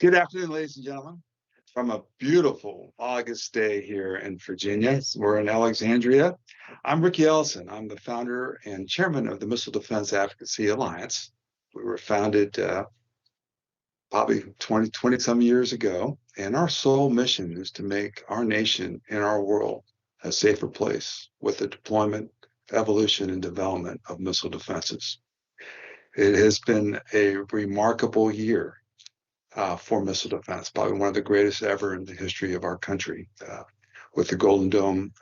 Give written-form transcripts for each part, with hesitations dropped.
Good afternoon, ladies and gentlemen. From a beautiful August day here in Virginia, we're in Alexandria. I'm Riki Ellison. I'm the founder and chairman of the Missile Defense Advocacy Alliance. We were founded probably 20 some years ago, and our sole mission is to make our nation and our world a safer place with the deployment, evolution, and development of missile defenses. It has been a remarkable year for missile defense, probably one of the greatest ever in the history of our country, with the Golden Dome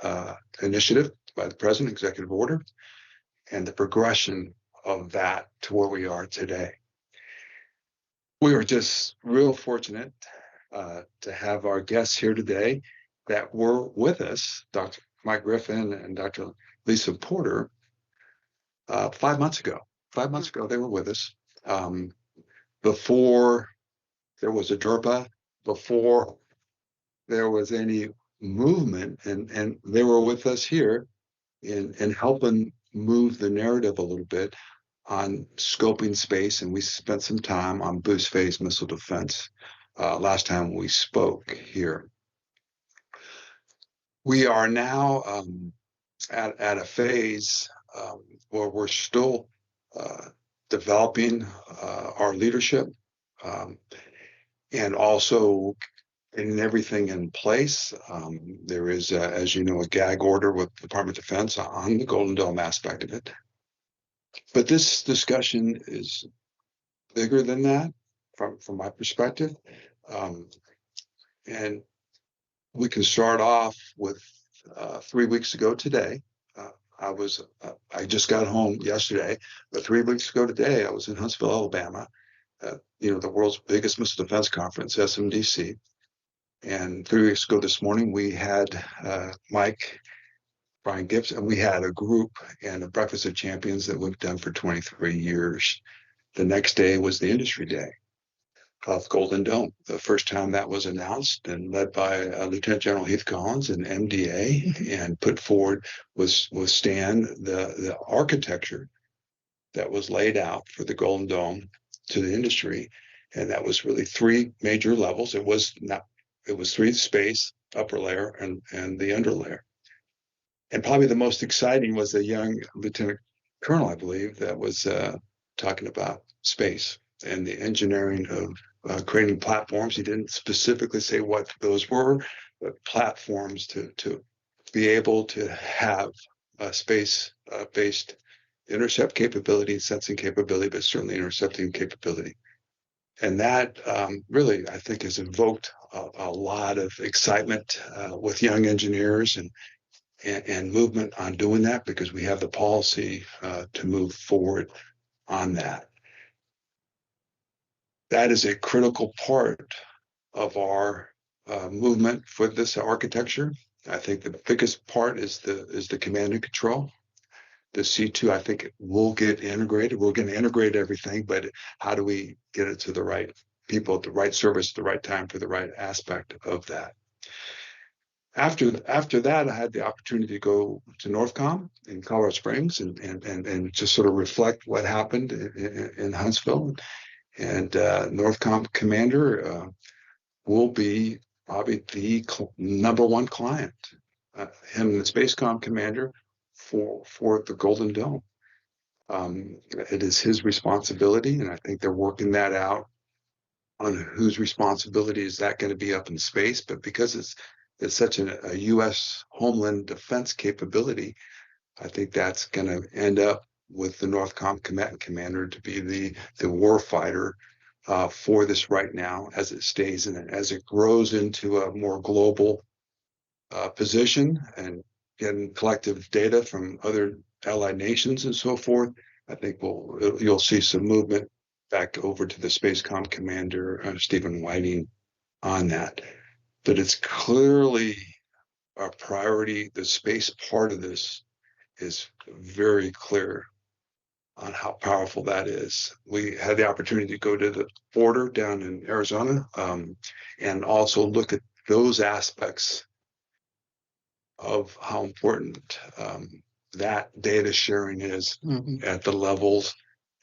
initiative by the president, executive order, and the progression of that to where we are today. We are just real fortunate to have our guests here today that were with us, Dr. Mike Griffin and Dr. Lisa Porter, 5 months ago. 5 months ago, they were with us. Before there was a DERPA, before there was any movement, and they were with us here in helping move the narrative a little bit on scoping space, and we spent some time on boost phase missile defense last time we spoke here. We are now at a phase where we're still developing our leadership, and also getting everything in place. There is, as you know, a gag order with the Department of Defense on the Golden Dome aspect of it. But this discussion is bigger than that from my perspective. And we can start off with 3 weeks ago today. I just got home yesterday, but 3 weeks ago today, I was in Huntsville, Alabama, the world's biggest missile defense conference, SMDC. And 3 weeks ago this morning, we had Mike, Brian Gibbs, and we had a group and a breakfast of champions that we've done for 23 years. The next day was the industry day of Golden Dome, the first time that was announced and led by Lieutenant General Heath Collins and MDAA, and put forward with Stan the architecture that was laid out for the Golden Dome to the industry. And that was really three major levels. It was three: space, upper layer, and the under layer. And probably the most exciting was a young lieutenant colonel, I believe, that was talking about space and the engineering of creating platforms. He didn't specifically say what those were, but platforms to be able to have a space-based intercept capability, sensing capability, but certainly intercepting capability. And that really, I think, has invoked a lot of excitement with young engineers and movement on doing that, because we have the policy to move forward on that. That is a critical part of our movement for this architecture. I think the biggest part is the command and control. The C2, I think, will get integrated. We're going to integrate everything, but how do we get it to the right people at the right service at the right time for the right aspect of that? After that, I had the opportunity to go to NORTHCOM in Colorado Springs and just sort of reflect what happened in Huntsville. And NORTHCOM commander will be probably the number one client, him and the SpaceCom commander for the Golden Dome. It is his responsibility, and I think they're working that out on whose responsibility is that going to be up in space. But because it's such a U.S. Homeland Defense capability, I think that's going to end up with the NORTHCOM commander to be the warfighter for this right now, as it stays in it, as it grows into a more global position and getting collective data from other allied nations and so forth. I think you'll see some movement back over to the SpaceCom commander, Stephen Whiting, on that. But it's clearly a priority. The space part of this is very clear on how powerful that is. We had the opportunity to go to the border down in Arizona and also look at those aspects of how important that data sharing is at the levels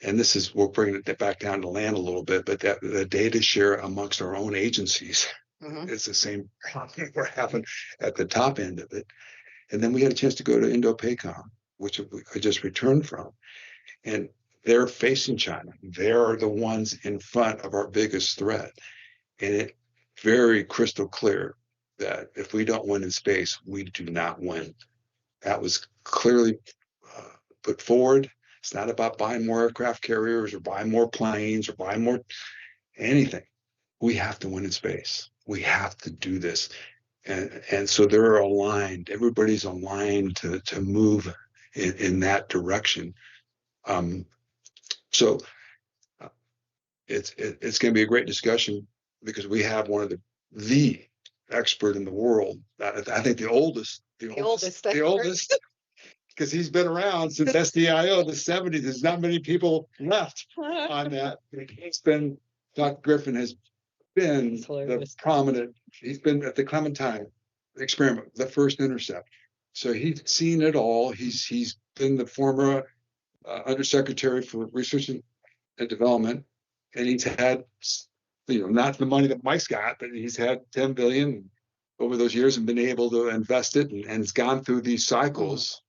and this is, we're bringing it back down to land a little bit, but that the data share amongst our own agencies is the same problem we're having at the top end of it. And then we had a chance to go to Indo-PACOM, which I just returned from, and they're facing China. They're the ones in front of our biggest threat, and it's very crystal clear that if we don't win in space, we do not win. That was clearly put forward. It's not about buying more aircraft carriers or buying more planes or buying more anything. We have to win in space. We have to do this. And so they're aligned. Everybody's aligned to move in that direction. So it's going to be a great discussion because we have one of the expert in the world. I think the oldest, because he's been around since SDIO, the 70s. There's not many people left on that. Dr. Griffin has been the prominent, he's been at the Clementine experiment, the first intercept. So he's seen it all. He's been the former undersecretary for research and development, and he's had, not the money that Mike's got, but he's had 10 billion over those years and been able to invest it, and it's gone through these cycles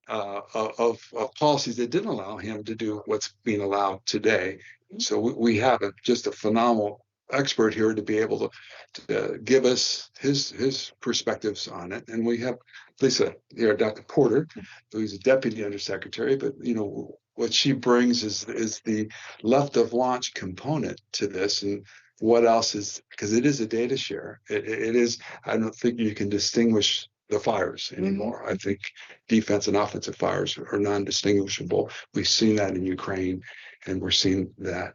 of policies that didn't allow him to do what's being allowed today. So we have just a phenomenal expert here to be able to give us his perspectives on it. And we have Lisa here, Dr. Porter, who's a deputy undersecretary, but what she brings is the left of launch component to this, and what else is, because it is a data share. It is, I don't think you can distinguish the fires anymore. I think defense and offensive fires are non-distinguishable. We've seen that in Ukraine, and we're seeing that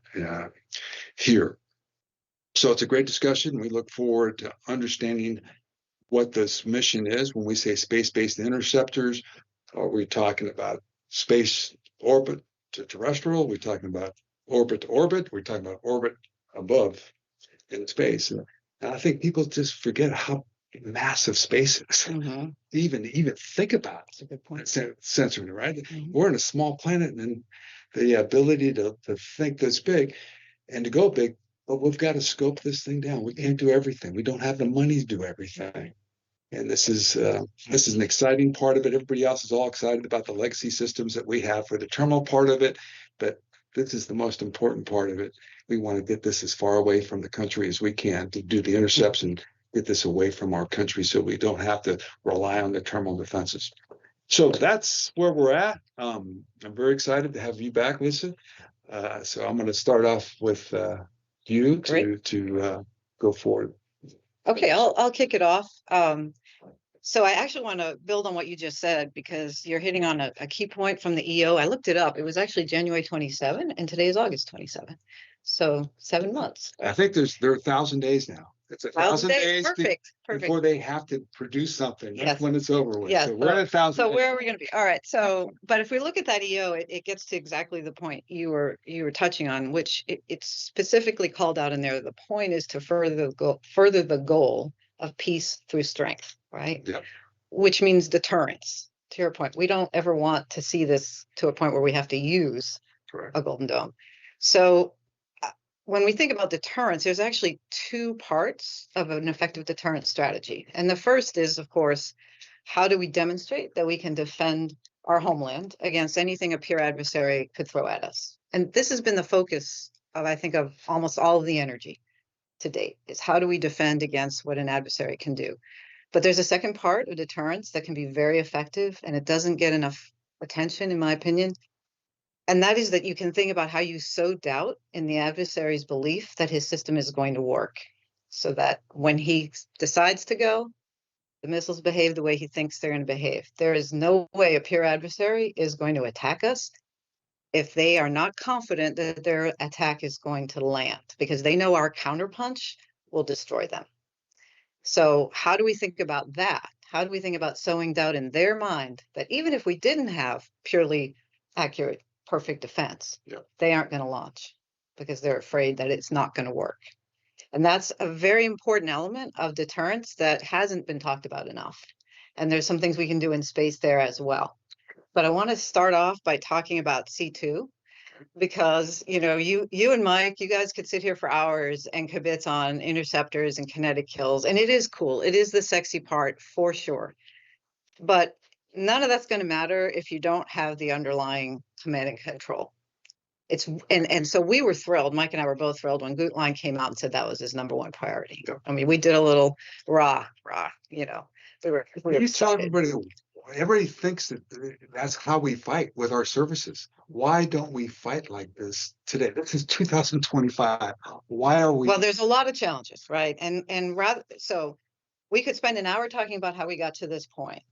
here. So it's a great discussion. We look forward to understanding what this mission is. When we say space-based interceptors, are we talking about space orbit to terrestrial? Are we talking about orbit to orbit? We're talking about orbit above in space. And I think people just forget how massive space is. Even think about it. That's a good point. Censoring, right? We're in a small planet, and the ability to think this big and to go big, but we've got to scope this thing down. We can't do everything. We don't have the money to do everything. And this is an exciting part of it. Everybody else is all excited about the legacy systems that we have for the terminal part of it, but this is the most important part of it. We want to get this as far away from the country as we can to do the intercepts and get this away from our country so we don't have to rely on the terminal defenses. So that's where we're at. I'm very excited to have you back, Lisa. So I'm going to start off with you to go forward. Okay, I'll kick it off. So I actually want to build on what you just said, because you're hitting on a key point from the EO. I looked it up. It was actually January 27, and today is August 27. So 7 months. I think there are 1,000 days now. It's 1,000 days perfect. before they have to produce something. That's when it's over with. Yes. So we're at 1,000. So where are we going to be? All right. So, but if we look at that EO, it gets to exactly the point you were touching on, which it's specifically called out in there. The point is to further the goal of peace through strength, right? Yeah. Which means deterrence. To your point, we don't ever want to see this to a point where we have to use a Golden Dome. So when we think about deterrence, there's actually two parts of an effective deterrence strategy. And the first is, of course, how do we demonstrate that we can defend our homeland against anything a peer adversary could throw at us? And this has been the focus of, I think, of almost all of the energy to date, is how do we defend against what an adversary can do? But there's a second part of deterrence that can be very effective, and it doesn't get enough attention, in my opinion. And that is that you can think about how you sow doubt in the adversary's belief that his system is going to work, so that when he decides to go, the missiles behave the way he thinks they're going to behave. There is no way a peer adversary is going to attack us if they are not confident that their attack is going to land, because they know our counterpunch will destroy them. So how do we think about that? How do we think about sowing doubt in their mind that even if we didn't have purely accurate, perfect defense, they aren't going to launch because they're afraid that it's not going to work? And that's a very important element of deterrence that hasn't been talked about enough. And there's some things we can do in space there as well. But I want to start off by talking about C2. because, you know, you and Mike, you guys could sit here for hours and kibitz on interceptors and kinetic kills. And it is cool. It is the sexy part for sure. But none of that's going to matter if you don't have the underlying command and control. And so we were thrilled. Mike and I were both thrilled when Gutlein came out and said that was his number one priority. Yeah. I mean, we did a little rah, you know. We were You tell excited. everybody thinks that that's how we fight with our services. Why don't we fight like this today? This is 2025. Why are we? Well, there's a lot of challenges, right? And rather, so we could spend an hour talking about how we got to this point,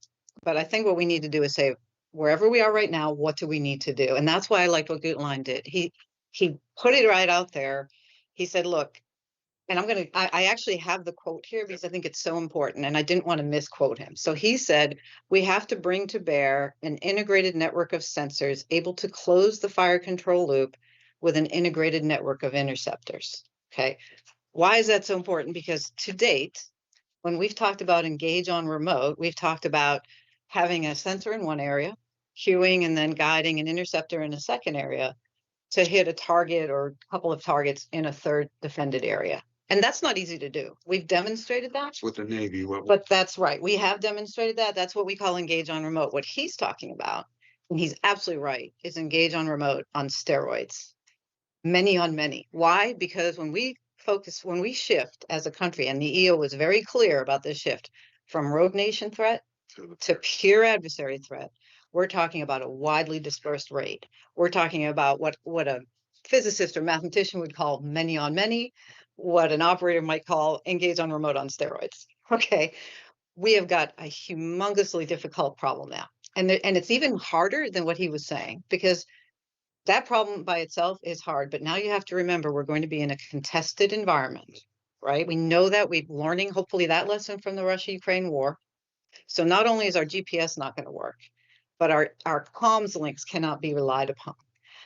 but I think what we need to do is say, wherever we are right now, what do we need to do? And that's why I liked what Gutlein did. He put it right out there. He said, look, and I actually have the quote here because I think it's so important and I didn't want to misquote him. So he said, we have to bring to bear an integrated network of sensors able to close the fire control loop with an integrated network of interceptors. Okay. Why is that so important? Because to date, when we've talked about engage on remote, we've talked about having a sensor in one area, queuing and then guiding an interceptor in a second area to hit a target or a couple of targets in a third defended area. And that's not easy to do. We've demonstrated that. With the Navy. But that's right. We have demonstrated that. That's what we call engage on remote. What he's talking about, and he's absolutely right, is engage on remote on steroids. Many on many. Why? Because when we shift as a country, and the EO was very clear about this shift from rogue nation threat to pure adversary threat, we're talking about a widely dispersed raid. We're talking about what a physicist or mathematician would call many on many, what an operator might call engage on remote on steroids. Okay, we have got a humongously difficult problem now. And it's even harder than what he was saying, because that problem by itself is hard. But now you have to remember, we're going to be in a contested environment, right? We know that. We're learning, hopefully, that lesson from the Russia-Ukraine war. So not only is our GPS not going to work, but our comms links cannot be relied upon.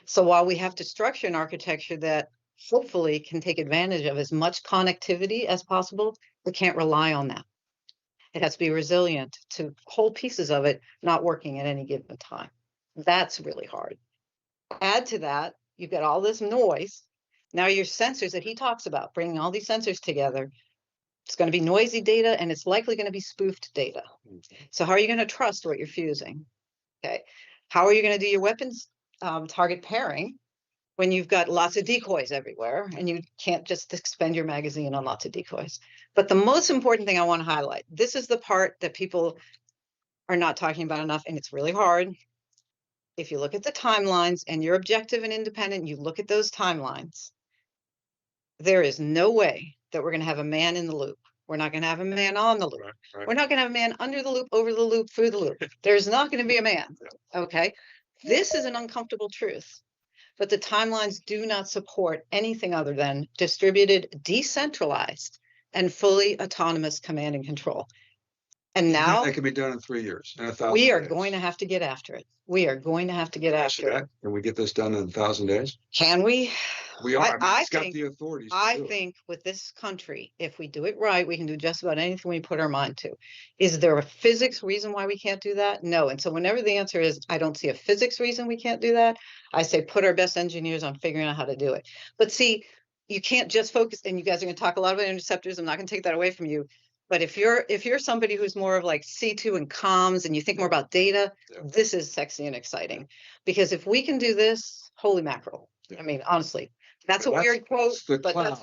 So while we have to structure an architecture that hopefully can take advantage of as much connectivity as possible, we can't rely on that. It has to be resilient to whole pieces of it not working at any given time. That's really hard. Add to that, you've got all this noise. Now your sensors that he talks about, bringing all these sensors together, it's going to be noisy data and it's likely going to be spoofed data. So how are you going to trust what you're fusing? Okay. How are you going to do your weapons target pairing when you've got lots of decoys everywhere and you can't just expend your magazine on lots of decoys? But the most important thing I want to highlight, this is the part that people are not talking about enough, and it's really hard. If you look at the timelines and you're objective and independent, you look at those timelines, there is no way that we're going to have a man in the loop. We're not going to have a man on the loop. Right. We're not going to have a man under the loop, over the loop, through the loop. There's not going to be a man. Okay. This is an uncomfortable truth, but the timelines do not support anything other than distributed, decentralized, and fully autonomous command and control. And now that can be done in 3 years. In we are going to have to get after it. We are going to have to get after it. Can we get this done in 1,000 days? Can we? We are. I it's got the authorities. I think with this country, if we do it right, we can do just about anything we put our mind to. Is there a physics reason why we can't do that? No. And so whenever the answer is, I don't see a physics reason we can't do that, I say put our best engineers on figuring out how to do it. But see, you can't just focus, and you guys are going to talk a lot about interceptors. I'm not going to take that away from you. But if you're somebody who's more of like C2 and comms and you think more about data, this is sexy and exciting. Because if we can do this, holy mackerel. I mean, honestly, that's a weird quote. The cloud.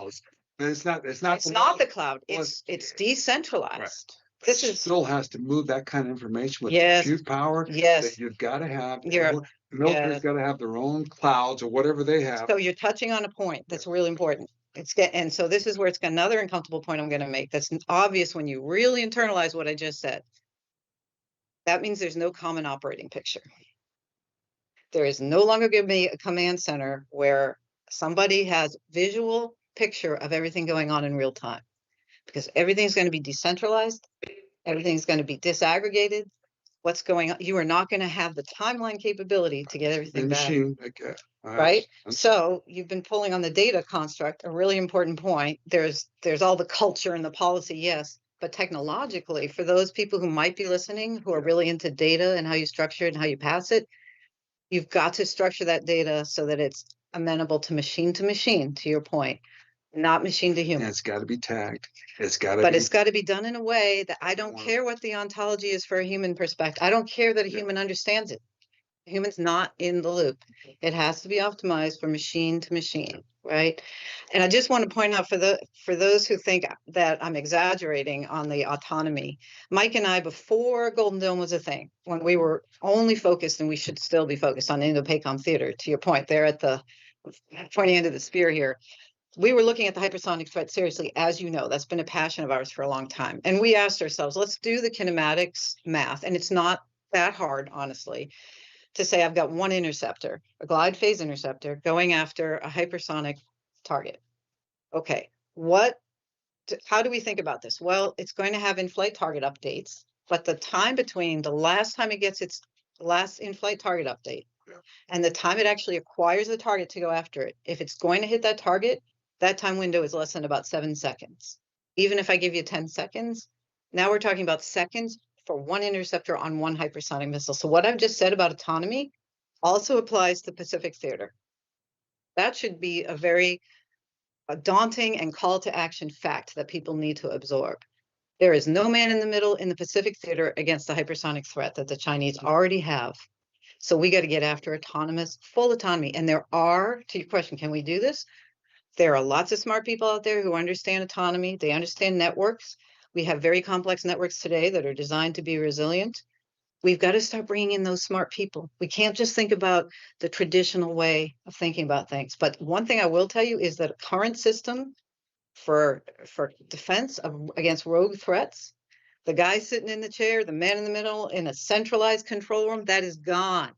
It's not the cloud. It's decentralized. Right. This still has to move that kind of information with compute power. That you've got to have. The military's got to have their own clouds or whatever they have. So you're touching on a point that's really important. And so this is where it's got another uncomfortable point I'm going to make. That's obvious when you really internalize what I just said. That means there's no common operating picture. There is no longer going to be a command center where somebody has visual picture of everything going on in real time, because everything's going to be decentralized. Everything's going to be disaggregated. What's going on? You are not going to have the timeline capability to get everything back. Right? So you've been pulling on the data construct, a really important point. There's all the culture and the policy, yes, but technologically, for those people who might be listening, who are really into data and how you structure it and how you pass it, You've got to structure that data so that it's amenable to machine, to your point, not machine to And human. it's got to be tagged. It's got to But be. it's got to be done in a way that I don't care what the ontology is for a human perspective. I don't care that a human understands it. The human's not in the loop. It has to be optimized for machine to machine, right? And I just want to point out for those who think that I'm exaggerating on the autonomy, Mike and I, before Golden Dome was a thing, when we were only focused, and we should still be focused on Indo-PACOM theater, to your point, they're at the pointy end of the spear here. We were looking at the hypersonic threat seriously, as you know. That's been a passion of ours for a long time. And we asked ourselves, let's do the kinematics math. And it's not that hard, honestly, to say I've got one interceptor, a glide phase interceptor, going after a hypersonic target. Okay, how do we think about this? Well, it's going to have in-flight target updates, but the time between the last time it gets its last in-flight target update and the time it actually acquires the target to go after it, if it's going to hit that target, that time window is less than about 7 seconds. Even if I give you 10 seconds, now we're talking about seconds for one interceptor on one hypersonic missile. So what I've just said about autonomy also applies to Pacific theater. That should be a very daunting and call to action fact that people need to absorb. There is no man in the middle in the Pacific theater against the hypersonic threat that the Chinese already have. So we got to get after full autonomy. And there are, to your question, can we do this? There are lots of smart people out there who understand autonomy. They understand networks. We have very complex networks today that are designed to be resilient. We've got to start bringing in those smart people. We can't just think about the traditional way of thinking about things. But one thing I will tell you is that a current system for defense against rogue threats, the guy sitting in the chair, the man in the middle in a centralized control room, that is gone.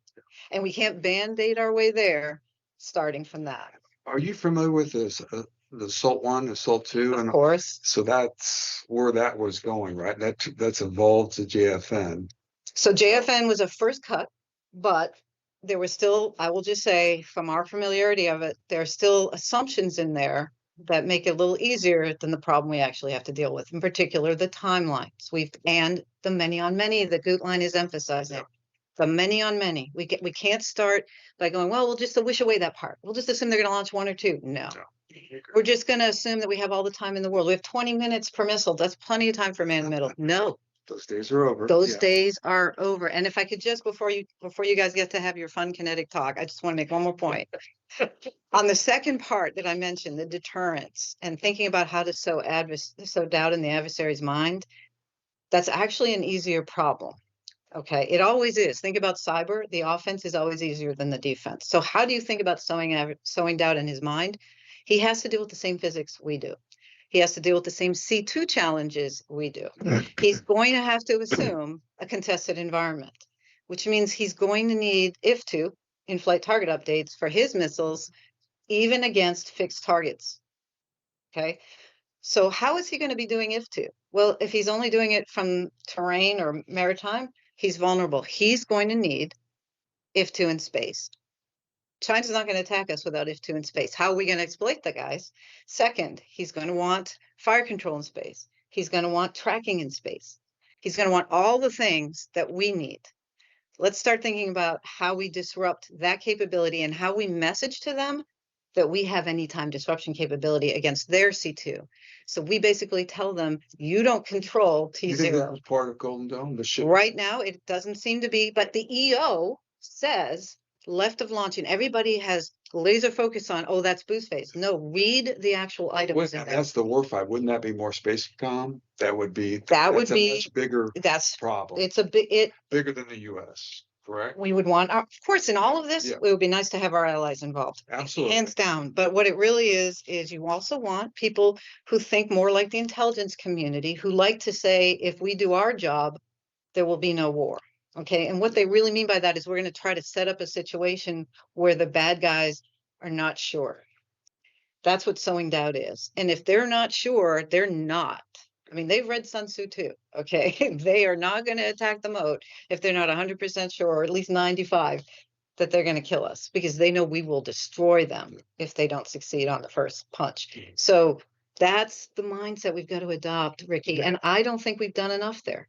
And we can't band-aid our way there, starting from that. Are you familiar with this, the Assault 1, Assault 2? Of course. So that's where that was going, right? That's evolved to JFN. So JFN was a first cut, but there was still, I will just say, from our familiarity of it, there are still assumptions in there that make it a little easier than the problem we actually have to deal with, in particular, the timelines. And the many on many that Gutlein is emphasizing. Yeah. The many on many. We can't start by going, well, we'll just wish away that part. We'll just assume they're going to launch 1 or 2. No. We're just going to assume that we have all the time in the world. We have 20 minutes per missile. That's plenty of time for man in the middle. No. Those days are over. Those days are over. And if I could just, before you guys get to have your fun kinetic talk, I just want to make one more point. On the second part that I mentioned, the deterrence and thinking about how to sow doubt in the adversary's mind, that's actually an easier problem. Okay, it always is. Think about cyber. The offense is always easier than the defense. So how do you think about sowing doubt in his mind? He has to deal with the same physics we do. He has to deal with the same C2 challenges we do. He's going to have to assume a contested environment, which means he's going to need IF2, in-flight target updates, for his missiles, even against fixed targets. Okay, so how is he going to be doing IF2? Well, if he's only doing it from terrain or maritime, he's vulnerable. He's going to need IF2 in space. China's not going to attack us without IF2 in space. How are we going to exploit the guys? Second, he's going to want fire control in space. He's going to want tracking in space. He's going to want all the things that we need. Let's start thinking about how we disrupt that capability and how we message to them that we have anytime disruption capability against their C2. So we basically tell them, you don't control T0. You think that was part of Golden Dome? Right now, it doesn't seem to be, but the EO says left of launching, everybody has laser focus on, oh, that's boost phase. No, read the actual items. That's the warfight. Wouldn't that be more space comm? That would be a much bigger problem. It's bigger than the US, correct? We would want, of course, in all of this, it would be nice to have our allies involved. Absolutely. Hands down. But what it really is you also want people who think more like the intelligence community, who like to say, if we do our job, there will be no war. Okay, and what they really mean by that is we're going to try to set up a situation where the bad guys are not sure. That's what sowing doubt is. And if they're not sure, they're not. I mean, they've read Sun Tzu too, okay? They are not going to attack the moat if they're not 100% sure, or at least 95, that they're going to kill us, because they know we will destroy them if they don't succeed on the first punch. So that's the mindset we've got to adopt, Riki. And I don't think we've done enough there.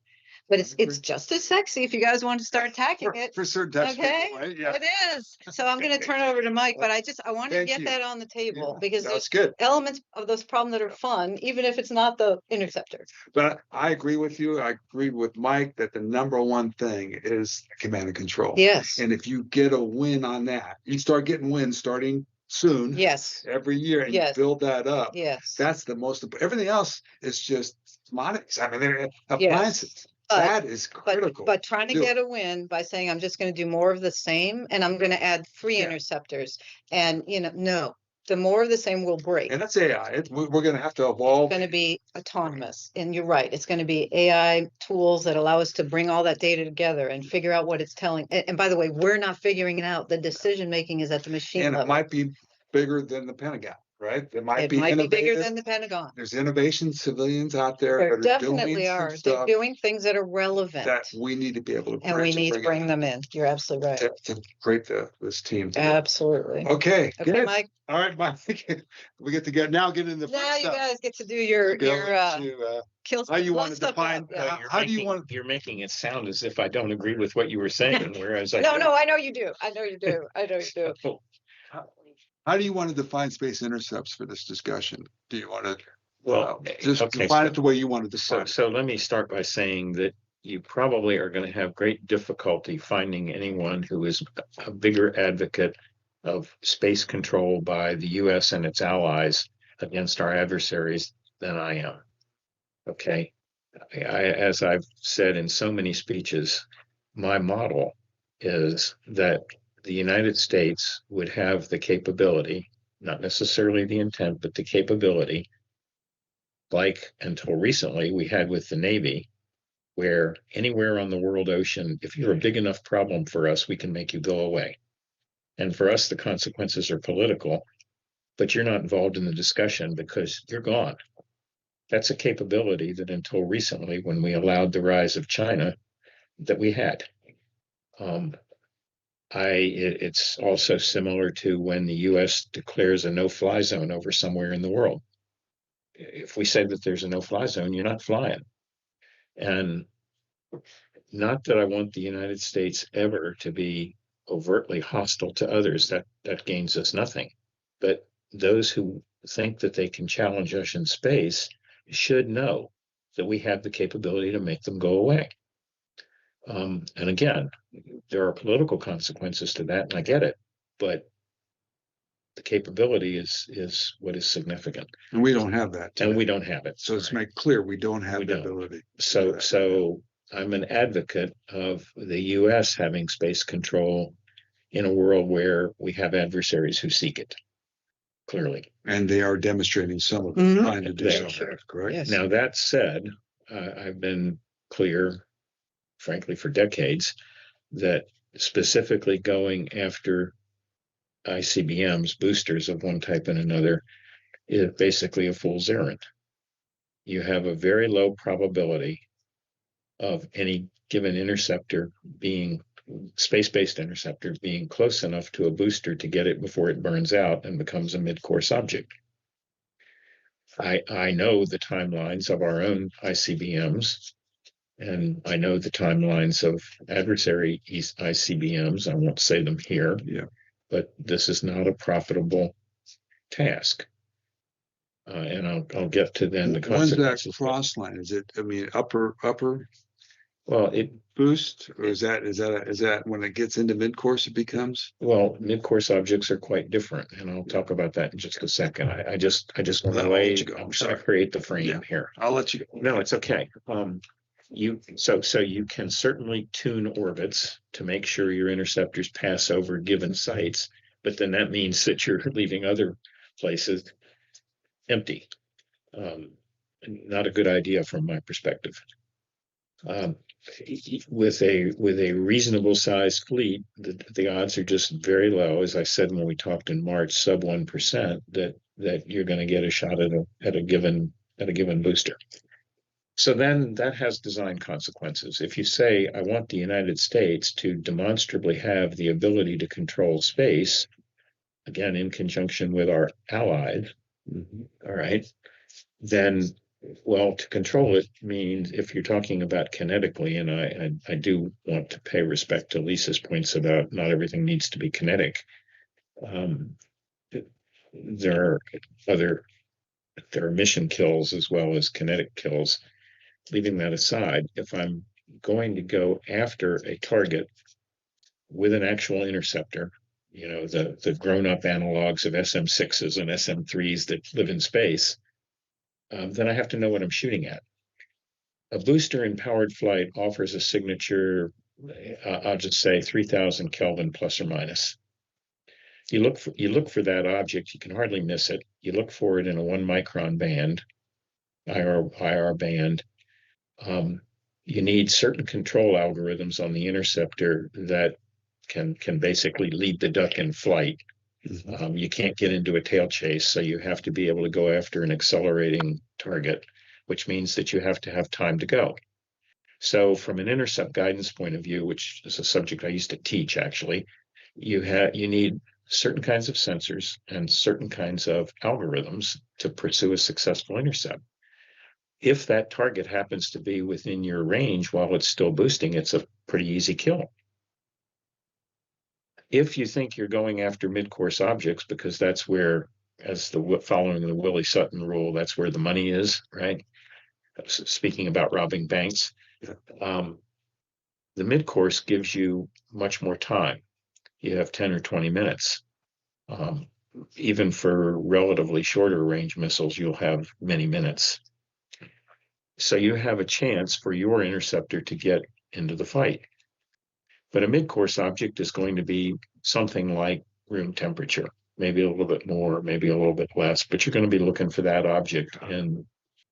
But it's just as sexy if you guys want to start attacking it. For certain types of Okay, people, right? Yeah. it is. So I'm going to turn it over to Mike, but I want to Thank get you. that on the table Yeah, because that's there's good. elements of this problem that are fun, even if it's not the interceptor. But I agree with you. I agree with Mike that the number one thing is command and control. Yes. And if you get a win on that, you start getting wins starting soon. Yes. Every year, and Yes. you build that up. Yes. That's the most. Everything else is just commodities. I mean, they're appliances. Yes. That is critical. But trying to get a win by saying I'm just going to do more of the same and I'm going to add 3 interceptors, and no, the more of the same will break. And that's AI. We're going to have to evolve. It's going to be autonomous, and you're right. It's going to be AI tools that allow us to bring all that data together and figure out what it's telling. And by the way, we're not figuring it out. The decision making is at the machine And level. it might be bigger than the Pentagon, right? It might be bigger than the Pentagon. There's innovation civilians out there. There that definitely are. They're doing things that are relevant. That we need to be able to. And we need to bring them in. You're absolutely right. To create this team. Absolutely. Okay. Okay, good. Mike. All right, Mike. We get to get into the now. You stuff. guys get to do your kill. How you want to define? You're making it sound as if I don't agree with what you were saying, whereas I no, I know you do. I know you do. I know you do. How do you want to define space intercepts for this discussion? Do you want to just okay, define it the way you want to define it? So let me start by saying that you probably are going to have great difficulty finding anyone who is a bigger advocate of space control by the U.S. and its allies against our adversaries than I am. Okay. As I've said in so many speeches, my model is that the United States would have the capability, not necessarily the intent, but the capability, like until recently we had with the Navy, where anywhere on the world ocean, if you're a big enough problem for us, we can make you go away. And for us, the consequences are political, but you're not involved in the discussion because you're gone. That's a capability that until recently, when we allowed the rise of China, that we had. It's also similar to when the U.S. declares a no-fly zone over somewhere in the world. If we say that there's a no-fly zone, you're not flying. And not that I want the United States ever to be overtly hostile to others. That gains us nothing. But those who think that they can challenge us in space should know that we have the capability to make them go away. And again, there are political consequences to that, and I get it, but the capability is what is significant. And we don't have that today. And we don't have it. So let's make clear we don't have the ability. So I'm an advocate of the U.S. having space control in a world where we have adversaries who seek it, clearly. And they are demonstrating some of it, trying to do so, correct? Yes. Now, that said, I've been clear, frankly, for decades, that specifically going after ICBMs, boosters of one type and another, is basically a fool's errand. You have a very low probability of any given interceptor being space-based interceptor being close enough to a booster to get it before it burns out and becomes a mid-course object. I know the timelines of our own ICBMs, and I know the timelines of adversary ICBMs. I won't say them here, but this is not a profitable task. And I'll get to then the consequences. When's that cross line? Is it, upper? Well, it boost, or is that when it gets into mid-course it becomes? Well, mid-course objects are quite different, and I'll talk about that in just a second. I just want to lay. I'm trying to create the frame here. I'll let you go. No, it's okay. So you can certainly tune orbits to make sure your interceptors pass over given sites, but then that means that you're leaving other places empty. Not a good idea from my perspective. With a reasonable sized fleet, the odds are just very low. As I said when we talked in March, sub 1%, that you're going to get a shot at a given booster. So then that has design consequences. If you say, I want the United States to demonstrably have the ability to control space, again in conjunction with our allies, all right, then Well, to control it means if you're talking about kinetically, and I do want to pay respect to Lisa's points about not everything needs to be kinetic. There are other there are mission kills as well as kinetic kills. Leaving that aside, if I'm going to go after a target with an actual interceptor, the grown-up analogs of SM6s and SM3s that live in space, then I have to know what I'm shooting at. A booster in powered flight offers a signature, I'll just say 3000 Kelvin plus or minus. You look for that object, you can hardly miss it. You look for it in a 1 micron band, IR band. You need certain control algorithms on the interceptor that can basically lead the duck in flight. You can't get into a tail chase, so you have to be able to go after an accelerating target, which means that you have to have time to go. So from an intercept guidance point of view, which is a subject I used to teach actually, you need certain kinds of sensors and certain kinds of algorithms to pursue a successful intercept. If that target happens to be within your range while it's still boosting, it's a pretty easy kill. If you think you're going after mid-course objects, because that's where, following the Willie Sutton rule, that's where the money is, right? Speaking about robbing banks, the mid-course gives you much more time. You have 10 or 20 minutes. Even for relatively shorter range missiles, you'll have many minutes. So you have a chance for your interceptor to get into the fight. But a mid-course object is going to be something like room temperature, maybe a little bit more, maybe a little bit less, but you're going to be looking for that object in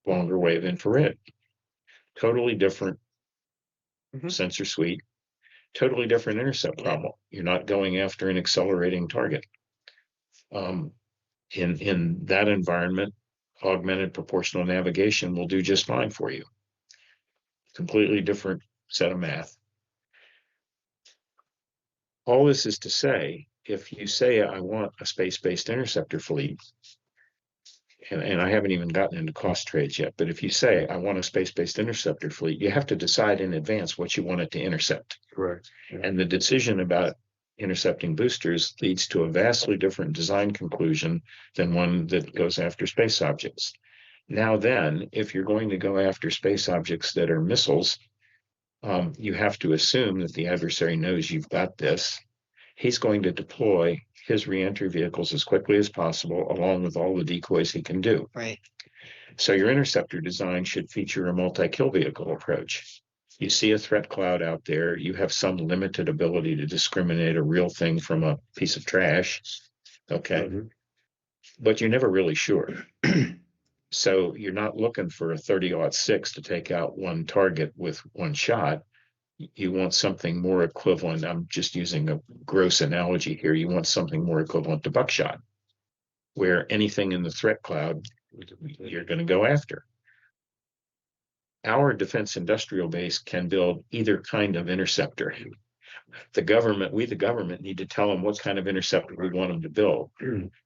longer wave infrared. Totally different sensor suite, totally different intercept problem. You're not going after an accelerating target. In that environment, augmented proportional navigation will do just fine for you. Completely different set of math. All this is to say, if you say, I want a space-based interceptor fleet, and I haven't even gotten into cost trades yet, but if you say, I want a space-based interceptor fleet, you have to decide in advance what you want it to intercept. Correct. Yeah. And the decision about intercepting boosters leads to a vastly different design conclusion than one that goes after space objects. Now then, if you're going to go after space objects that are missiles, you have to assume that the adversary knows you've got this. He's going to deploy his reentry vehicles as quickly as possible, along with all the decoys he can do. Right. So your interceptor design should feature a multi-kill vehicle approach. You see a threat cloud out there, you have some limited ability to discriminate a real thing from a piece of trash, okay? But you're never really sure. So you're not looking for a 30-06 to take out one target with one shot. You want something more equivalent. I'm just using a gross analogy here. You want something more equivalent to buckshot, where anything in the threat cloud you're going to go after. Our defense industrial base can build either kind of interceptor. The government need to tell them what kind of interceptor we want them to build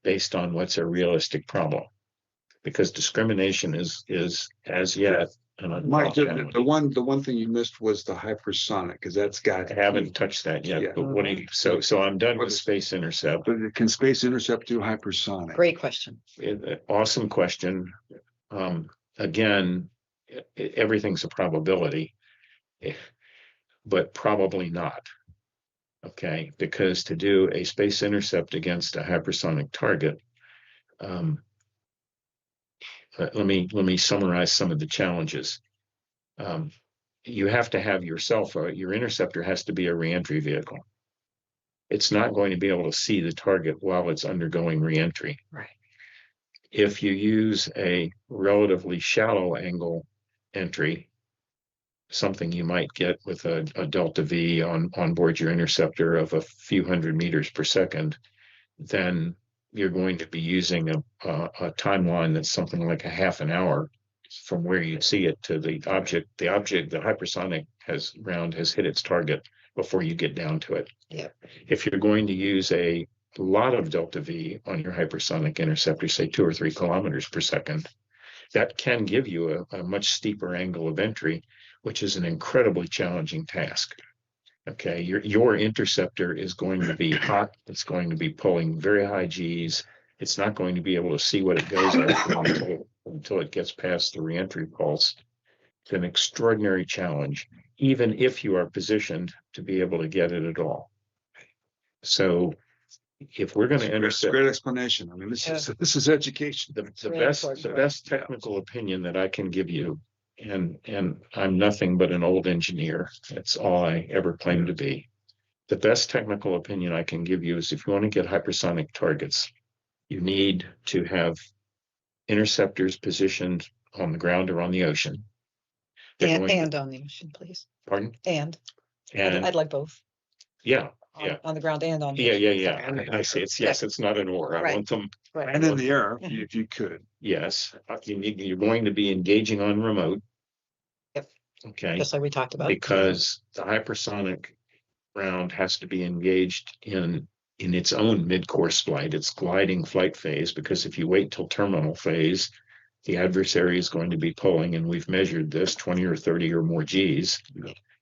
based on what's a realistic problem. Because discrimination is as yet an Mike, the one thing you missed was the hypersonic, because that's got. I haven't touched that yet. Yeah. But what do you? So I'm done with space intercept. But can space intercept do hypersonic? Great question. Awesome question. Again, everything's a probability, but probably not. Okay, because to do a space intercept against a hypersonic target. Let me summarize some of the challenges. You have to have your interceptor has to be a reentry vehicle. It's not going to be able to see the target while it's undergoing reentry. Right. If you use a relatively shallow angle entry, something you might get with a delta V on board your interceptor of a few hundred meters per second, then you're going to be using a timeline that's something like a half an hour from where you see it to the object. The hypersonic round has hit its target before you get down to it. Yeah. If you're going to use a lot of delta V on your hypersonic interceptor, say 2 or 3 kilometers per second, that can give you a much steeper angle of entry, which is an incredibly challenging task. Okay, your interceptor is going to be hot. It's going to be pulling very high Gs. It's not going to be able to see what it goes after until it gets past the reentry pulse. It's an extraordinary challenge, even if you are positioned to be able to get it at all. So if we're going to intercept, great explanation. I mean, this is education. The best technical opinion that I can give you, and I'm nothing but an old engineer. That's all I ever claimed to be. The best technical opinion I can give you is if you want to get hypersonic targets, you need to have interceptors positioned on the ground or on the ocean. And on the ocean, please. Pardon? And And I'd like both. Yeah. On the ground and on the Yeah. ocean. I see. It's not an or. I want them. Right. And in the air, if you could. Yes, you're going to be engaging on remote. Yep. Okay. Just like we talked about. Because the hypersonic round has to be engaged in its own mid-course flight, its gliding flight phase, because if you wait till terminal phase, the adversary is going to be pulling, and we've measured this 20 or 30 or more Gs.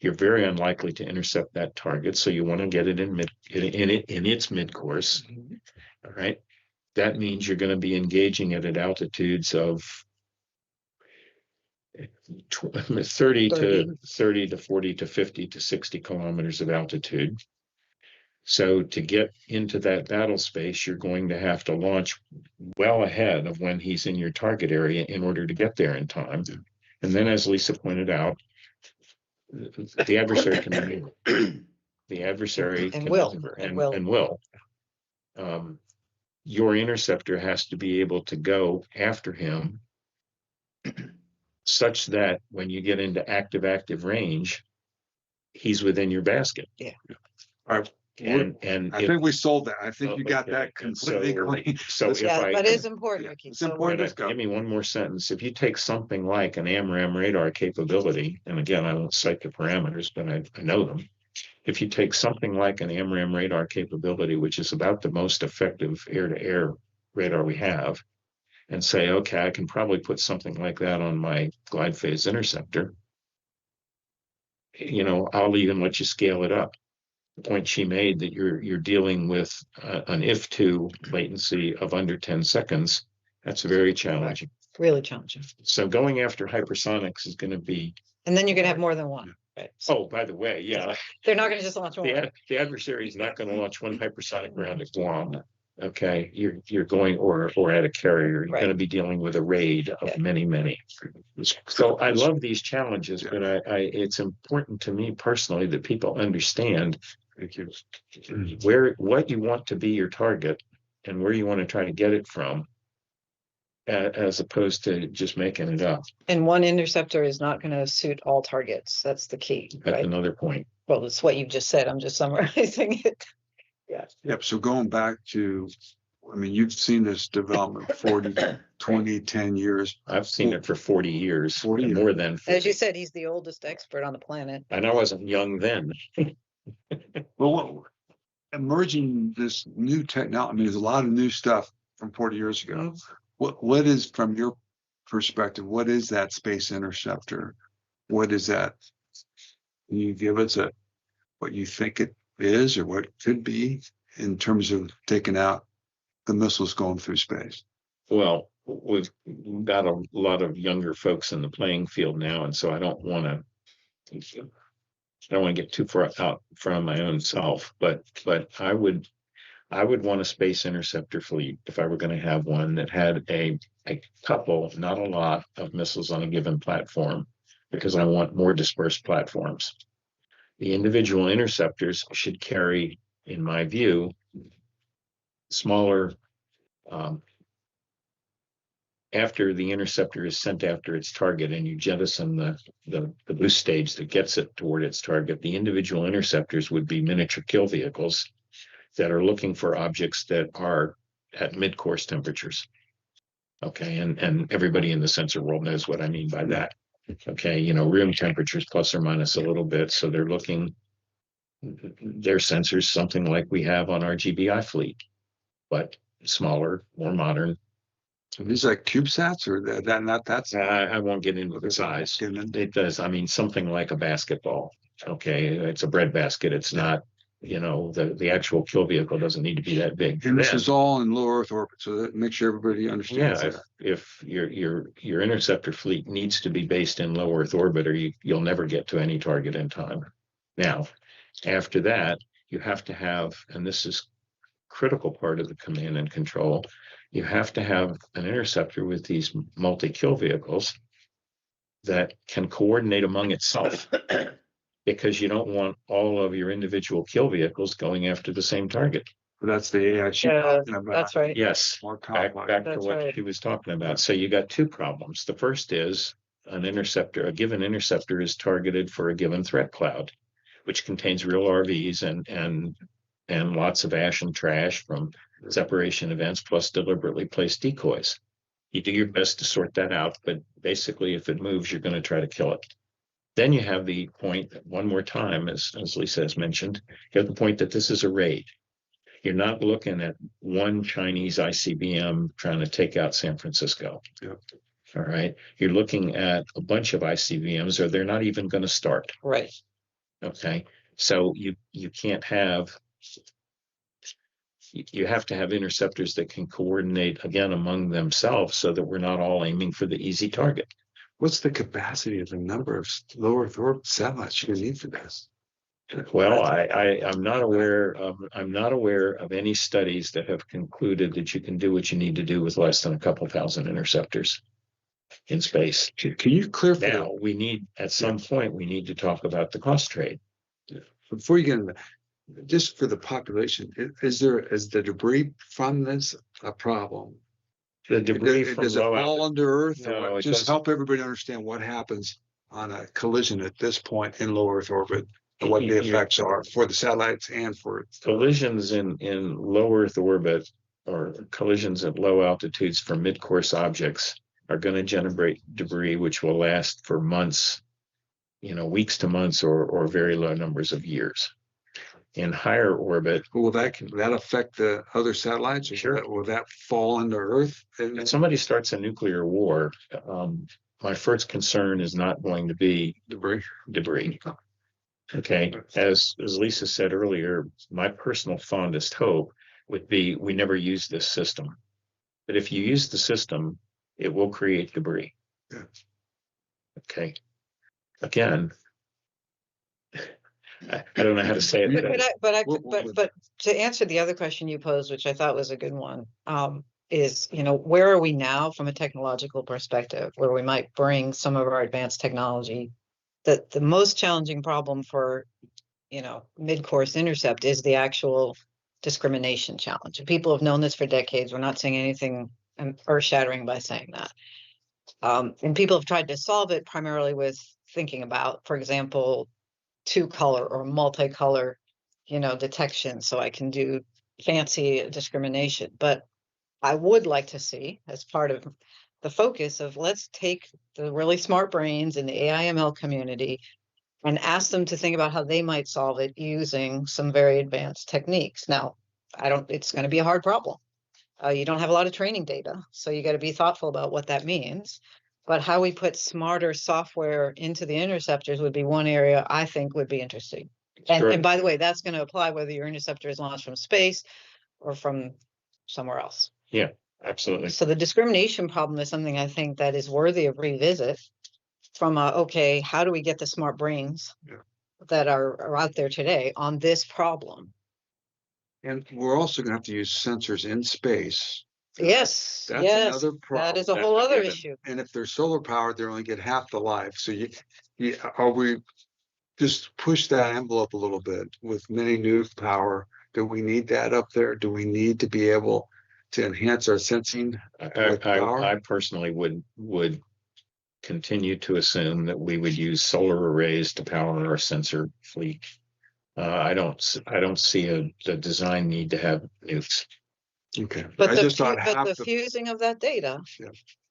You're very unlikely to intercept that target, so you want to get it in its mid-course. All right. That means you're going to be engaging it at altitudes of 30 to 40 to 50 to 60 kilometers of altitude. So to get into that battle space, you're going to have to launch well ahead of when he's in your target area in order to get there in time. And then, as Lisa pointed out, the adversary can maneuver. The adversary And can will. maneuver And will. Your interceptor has to be able to go after him such that when you get into active range, he's within your basket. Yeah. All right. And I think we sold that. I think you got that completely clean. So if Yeah, I that is important, Riki. It's important. give me one more sentence. If you take something like an AMRAAM radar capability, and again, I won't cite the parameters, but I know them. If you take something like an AMRAAM radar capability, which is about the most effective air-to-air radar we have, and say, okay, I can probably put something like that on my glide phase interceptor, I'll even let you scale it up. The point she made that you're dealing with an if-to latency of under 10 seconds, that's very challenging. Really challenging. So going after hypersonics is going to be. And then you're going to have more than one. Right. Oh, by the way, yeah. They're not going to just launch one. The adversary is not going to launch one hypersonic round at Guam. Okay, you're going or at a carrier. You're going to be dealing with a raid of many. So I love these challenges, but it's important to me personally that people understand what you want to be your target and where you want to try to get it from, as opposed to just making it up. And one interceptor is not going to suit all targets. That's the key. That's right? another point. Well, it's what you just said. I'm just summarizing it. Yeah. Yep. So going back to, I mean, you've seen this development 40, 20, 10 years. I've seen it for 40 years, 40 and more than 40. As you said, he's the oldest expert on the planet. And I wasn't young then. Well, emerging this new technology, I mean, there's a lot of new stuff from 40 years ago. What is, from your perspective, what is that space interceptor? What is that? Can you give us what you think it is or what it could be in terms of taking out the missiles going through space? Well, we've got a lot of younger folks in the playing field now, and so I don't want to get too far out from my own self, but I would want a space interceptor fleet if I were going to have one that had a couple, not a lot, of missiles on a given platform, because I want more dispersed platforms. The individual interceptors should carry, in my view, smaller, after the interceptor is sent after its target and you jettison the boost stage that gets it toward its target, the individual interceptors would be miniature kill vehicles that are looking for objects that are at mid-course temperatures. Okay, and everybody in the sensor world knows what I mean by that. Okay, room temperatures plus or minus a little bit. So they're looking, their sensors, something like we have on our GBI fleet, but smaller, more modern, So these like CubeSats or not that's I won't get into the size. It does. I mean, something like a basketball. Okay, it's a breadbasket. It's not, the actual kill vehicle doesn't need to be that big. And this is all in low Earth orbit, so that make sure everybody understands Yeah, that. if your interceptor fleet needs to be based in low Earth orbit, or you'll never get to any target in time. Now, after that, you have to have, and this is critical part of the command and control, you have to have an interceptor with these multi-kill vehicles that can coordinate among itself, because you don't want all of your individual kill vehicles going after the same target. That's the AI she's Yeah, talking about. that's right. Yes, More back complex. to That's what right. she was talking about. So you got two problems. The first is an interceptor, a given interceptor is targeted for a given threat cloud, which contains real RVs and lots of ash and trash from separation events, plus deliberately placed decoys. You do your best to sort that out, but basically if it moves, you're going to try to kill it. Then you have the point, one more time, as Lisa has mentioned, you have the point that this is a raid. You're not looking at one Chinese ICBM trying to take out San Francisco. Yep. All right. You're looking at a bunch of ICBMs, or they're not even going to start. Right. Okay. So you can't have, you have to have interceptors that can coordinate again among themselves so that we're not all aiming for the easy target. What's the capacity of the number of low Earth orbit satellites you need for this? Well, I'm not aware of any studies that have concluded that you can do what you need to do with less than a couple thousand interceptors in space. Can you clarify? Now we need, at some point, we need to talk about the cost trade. Before you get into that, just for the population, is the debris from this a problem? The debris from does it low fall under Earth? No, it just doesn't. help everybody understand what happens on a collision at this point in low Earth orbit and what the effects are for the satellites and for collisions in low Earth orbit, or collisions at low altitudes for mid-course objects, are going to generate debris which will last for months, weeks to months, or very low numbers of years. In higher orbit, will that affect the other satellites? Sure. Will that fall into Earth? If somebody starts a nuclear war, my first concern is not going to be debris. Okay, as Lisa said earlier, my personal fondest hope would be we never use this system. But if you use the system, it will create debris. Yeah. Okay. Again, I don't know how to say it. But to answer the other question you posed, which I thought was a good one, is, where are we now from a technological perspective, where we might bring some of our advanced technology? That the most challenging problem for, mid-course intercept is the actual discrimination challenge. People have known this for decades. We're not saying anything earth-shattering by saying that. And people have tried to solve it primarily with thinking about, for example, two-color or multicolor, detection, so I can do fancy discrimination. But I would like to see, as part of the focus of, let's take the really smart brains in the AI/ML community and ask them to think about how they might solve it using some very advanced techniques. Now, it's going to be a hard problem. You don't have a lot of training data, so you got to be thoughtful about what that means. But how we put smarter software into the interceptors would be one area I think would be interesting. Sure. And by the way, that's going to apply whether your interceptor is launched from space or from somewhere else. Yeah, absolutely. So the discrimination problem is something I think that is worthy of revisit from okay, how do we get the smart brains that are out there today on this problem? And we're also going to have to use sensors in space. Yes, That's yes, another problem. that is a whole other issue. And if they're solar powered, they only get half the life. So are we just push that envelope a little bit with mini nuke power? Do we need that up there? Do we need to be able to enhance our sensing? I personally would continue to assume that we would use solar arrays to power our sensor fleet. I don't see a design need to have nukes. Okay, but the fusing of that data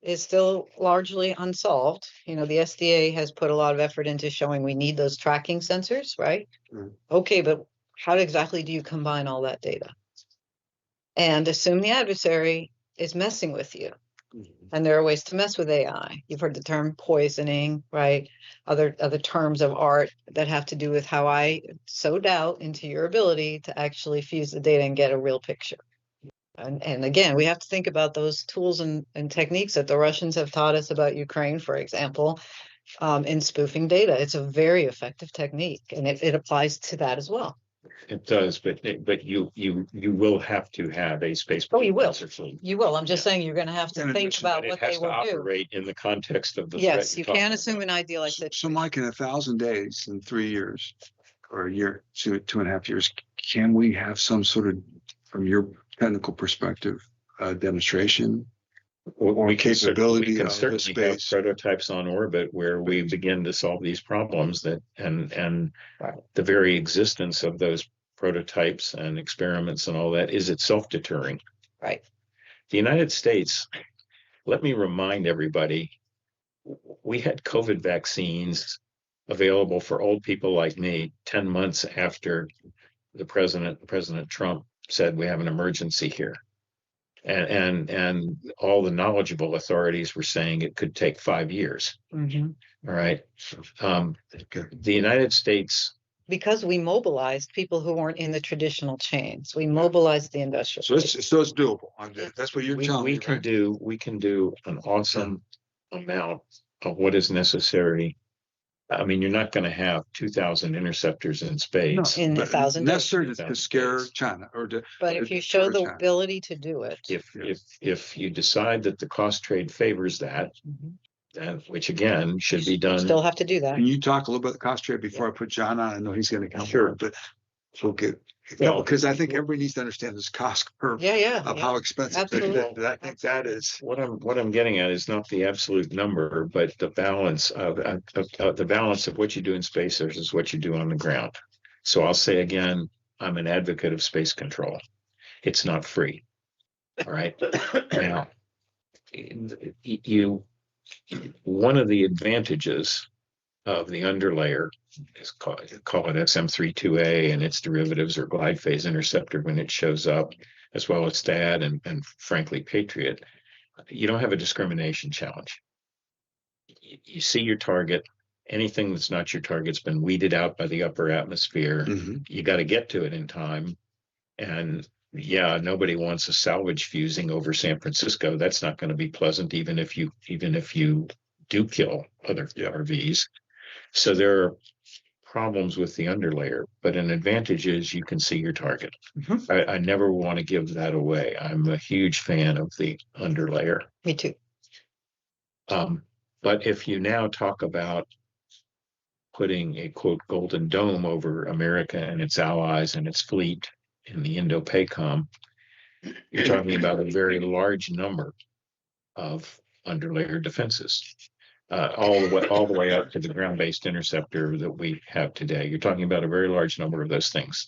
is still largely unsolved. The SDA has put a lot of effort into showing we need those tracking sensors, right? Okay, but how exactly do you combine all that data and assume the adversary is messing with you? And there are ways to mess with AI. You've heard the term poisoning, right? Other terms of art that have to do with how I sow doubt into your ability to actually fuse the data and get a real picture. And again, we have to think about those tools and techniques that the Russians have taught us about Ukraine, for example, in spoofing data. It's a very effective technique, and it applies to that as well. It does, but you will have to have a space. Oh, you will. Fleet. You will. I'm just saying you're going to have to think about what they will do. Operate in the context of the. Yes, you can't assume an idealized situation. So, Mike, in 1,000 days, in 3 years, or a year, 2.5 years, can we have some sort of, from your technical perspective, demonstration or capability we can of certainly the space? have prototypes on orbit where we begin to solve these problems that and the very existence of those prototypes and experiments and all that is itself deterring. Right. The United States, let me remind everybody, we had COVID vaccines available for old people like me 10 months after President Trump said we have an emergency here. And all the knowledgeable authorities were saying it could take 5 years. Mm-hmm. All right. The United States. Because we mobilized people who weren't in the traditional chains. We mobilized the industrial. So it's doable. That's what you're telling me. We can do an awesome amount of what is necessary. I mean, you're not going to have 2,000 interceptors in space. In 1,000 days. Necessary to scare China or to. But if you show the ability to do it. If you decide that the cost trade favors that, which again should be done. You still have to do that. Can you talk a little bit of cost trade before I put John on? I know he's going to come. Sure. But we'll get. Because I think everybody needs to understand this cost curve of how expensive. Absolutely. I think that is what I'm getting at is not the absolute number, but the balance of what you do in space versus what you do on the ground. So I'll say again, I'm an advocate of space control. It's not free. All right. Now, one of the advantages of the underlayer is call it SM32A and its derivatives, or glide phase interceptor when it shows up, as well as THAAD and frankly Patriot. You don't have a discrimination challenge. You see your target. Anything that's not your target's been weeded out by the upper atmosphere. You got to get to it in time. And yeah, nobody wants a salvage fusing over San Francisco. That's not going to be pleasant, even if you do kill other RVs. So there are problems with the underlayer, but an advantage is you can see your target. I never want to give that away. I'm a huge fan of the underlayer. Me too. But if you now talk about putting a quote golden dome over America and its allies and its fleet in the Indo-PACOM, you're talking about a very large number of underlayer defenses. All the way up to the ground-based interceptor that we have today. You're talking about a very large number of those things.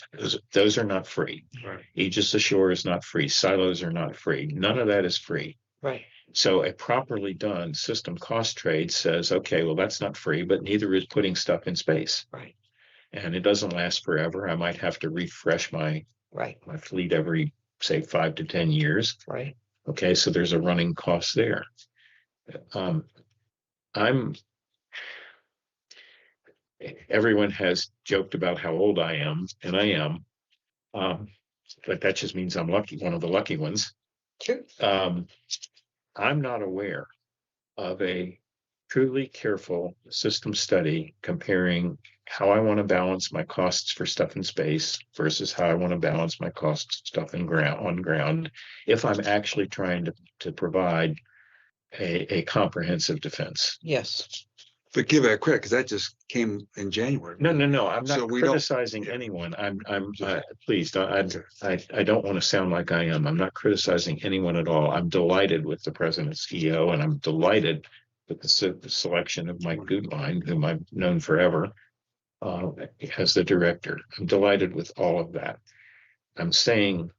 Those are not free. Right. Aegis Ashore is not free. Silos are not free. None of that is free. Right. So a properly done system cost trade says, okay, well, that's not free, but neither is putting stuff in space. Right. And it doesn't last forever. I might have to refresh my fleet every, say, 5 to 10 years. Right. Okay, so there's a running cost there. Everyone has joked about how old I am, and I am, but that just means I'm lucky, one of the lucky ones. True. I'm not aware of a truly careful system study comparing how I want to balance my costs for stuff in space versus how I want to balance my costs stuff on ground if I'm actually trying to provide a comprehensive defense. Yes. But give it credit because that just came in January. No. I'm not criticizing anyone. Please, I don't want to sound like I am. I'm not criticizing anyone at all. I'm delighted with the president's EO, and I'm delighted with the selection of Mike Gutwein, whom I've known forever, as the director. I'm delighted with all of that. I'm saying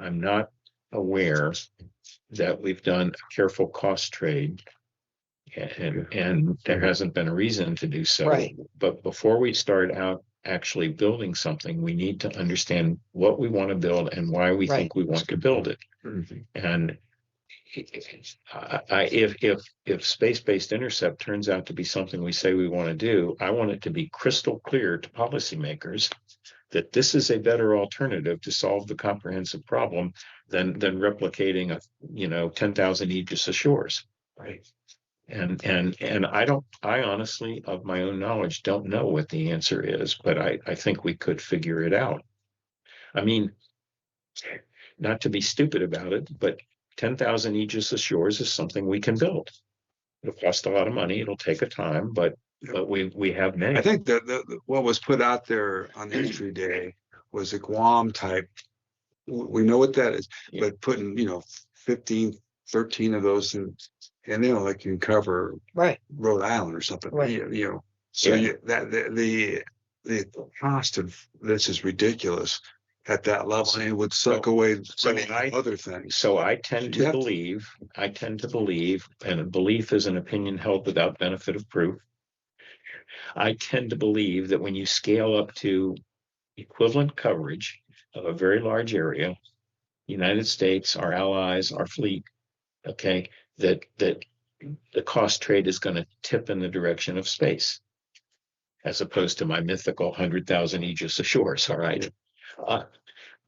I'm not aware that we've done a careful cost trade, and there hasn't been a reason to do so. Right. But before we start out actually building something, we need to understand what we want to build and why we think we want to build it. And if space-based intercept turns out to be something we say we want to do, I want it to be crystal clear to policymakers that this is a better alternative to solve the comprehensive problem than replicating 10,000 Aegis ashores. Right. And I honestly, of my own knowledge, don't know what the answer is, but I think we could figure it out. I mean, not to be stupid about it, but 10,000 Aegis ashores is something we can build. It'll cost a lot of money. It'll take a time, but we have many. I think that what was put out there on History Day was a Guam type. We know what that is, but putting 15, 13 of those in, and like you can cover Rhode Island or something. Right. So the cost of this is ridiculous at that level, and it would suck away other things. So I tend to believe, and belief is an opinion held without benefit of proof. I tend to believe that when you scale up to equivalent coverage of a very large area, United States, our allies, our fleet, okay, that the cost trade is going to tip in the direction of space, as opposed to my mythical 100,000 Aegis ashores. All right.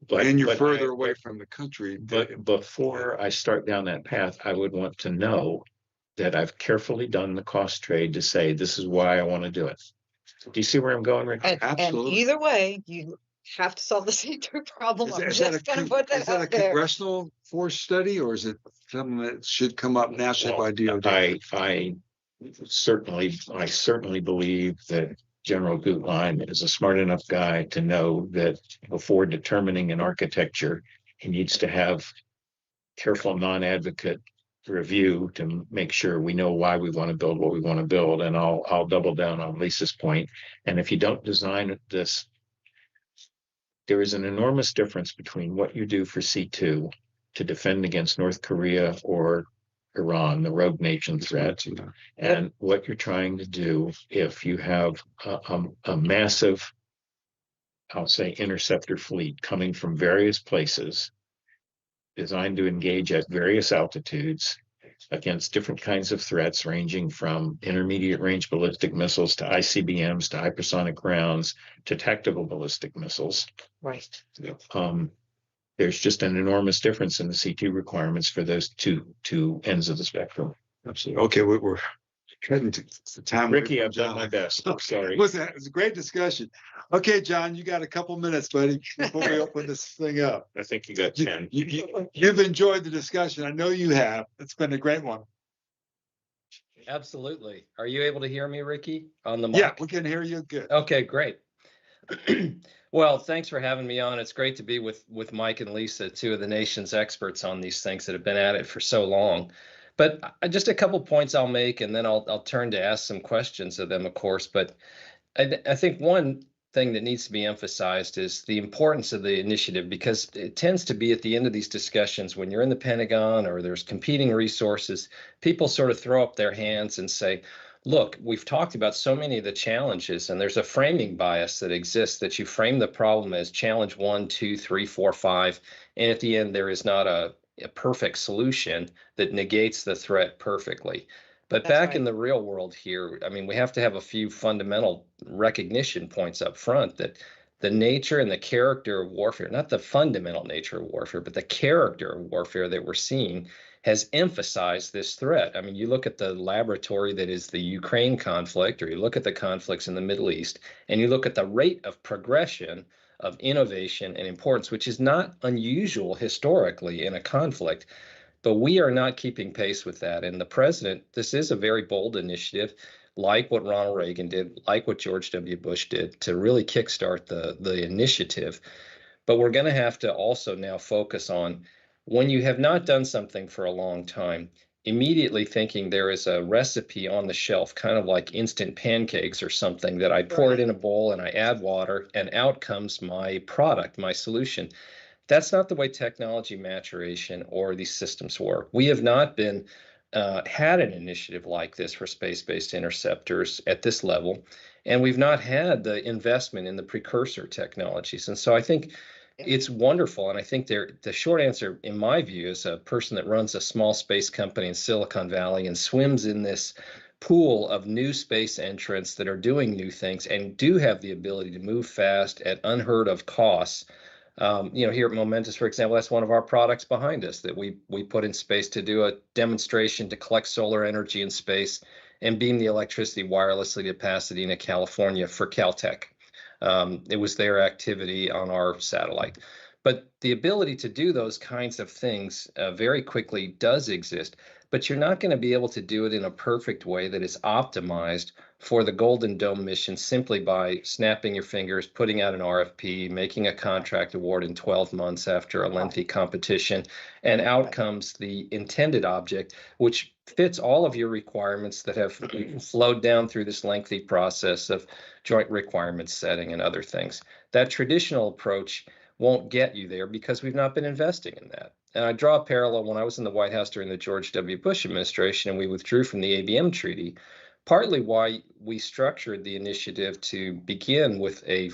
And you're further away from the country. But before I start down that path, I would want to know that I've carefully done the cost trade to say, this is why I want to do it. Do you see where I'm going, Rick? Absolutely. And either way, you have to solve the C2 problem. Is that a congressional force study, or is it something that should come up nationally by DOD? I certainly believe that General Gutlein is a smart enough guy to know that before determining an architecture, he needs to have careful non-advocate review to make sure we know why we want to build what we want to build. And I'll double down on Lisa's point. And if you don't design this, there is an enormous difference between what you do for C2 to defend against North Korea or Iran, the rogue nation threat, and what you're trying to do if you have a massive, I'll say, interceptor fleet coming from various places, designed to engage at various altitudes against different kinds of threats, ranging from intermediate range ballistic missiles to ICBMs to hypersonic rounds to tactical ballistic missiles. Right. There's just an enormous difference in the C2 requirements for those two ends of the spectrum. Absolutely. Okay, we're cutting to the time. Ricky, I've done my best. Sorry. It was a great discussion. Okay, John, you got a couple minutes, buddy, before we open this thing up. I think you got 10. You've enjoyed the discussion. I know you have. It's been a great one. Absolutely. Are you able to hear me, Ricky, on the mic? Yeah, we can hear you good. Okay, great. Well, thanks for having me on. It's great to be with Mike and Lisa, two of the nation's experts on these things that have been at it for so long. But just a couple points I'll make, and then I'll turn to ask some questions of them, of course. But I think one thing that needs to be emphasized is the importance of the initiative, because it tends to be at the end of these discussions when you're in the Pentagon or there's competing resources, people sort of throw up their hands and say, look, we've talked about so many of the challenges, and there's a framing bias that exists that you frame the problem as challenge 1, 2, 3, 4, 5, and at the end there is not a perfect solution that negates the threat perfectly. But That's back right. in the real world here, I mean, we have to have a few fundamental recognition points up front that the nature and the character of warfare, not the fundamental nature of warfare, but the character of warfare that we're seeing has emphasized this threat. I mean, you look at the laboratory that is the Ukraine conflict, or you look at the conflicts in the Middle East, and you look at the rate of progression of innovation and importance, which is not unusual historically in a conflict, but we are not keeping pace with that. And the president, this is a very bold initiative, like what Ronald Reagan did, like what George W. Bush did, to really kickstart the initiative. But we're going to have to also now focus on, when you have not done something for a long time, immediately thinking there is a recipe on the shelf, kind of like instant pancakes or something, that I pour it in a bowl and I add water and out comes my product, my solution. That's not the way technology maturation or these systems work. We have not been had an initiative like this for space-based interceptors at this level, and we've not had the investment in the precursor technologies. And so I think it's wonderful. And I think the short answer, in my view, is a person that runs a small space company in Silicon Valley and swims in this pool of new space entrants that are doing new things and do have the ability to move fast at unheard of costs. Here at Momentous, for example, that's one of our products behind us that we put in space to do a demonstration to collect solar energy in space and beam the electricity wirelessly to Pasadena, California for Caltech. It was their activity on our satellite. But the ability to do those kinds of things very quickly does exist, but you're not going to be able to do it in a perfect way that is optimized for the Golden Dome mission simply by snapping your fingers, putting out an RFP, making a contract award in 12 months after a lengthy competition, and out comes the intended object, which fits all of your requirements that have flowed down through this lengthy process of joint requirements setting and other things. That traditional approach won't get you there because we've not been investing in that. And I draw a parallel when I was in the White House during the George W. Bush administration and we withdrew from the ABM treaty. Partly why we structured the initiative to begin with a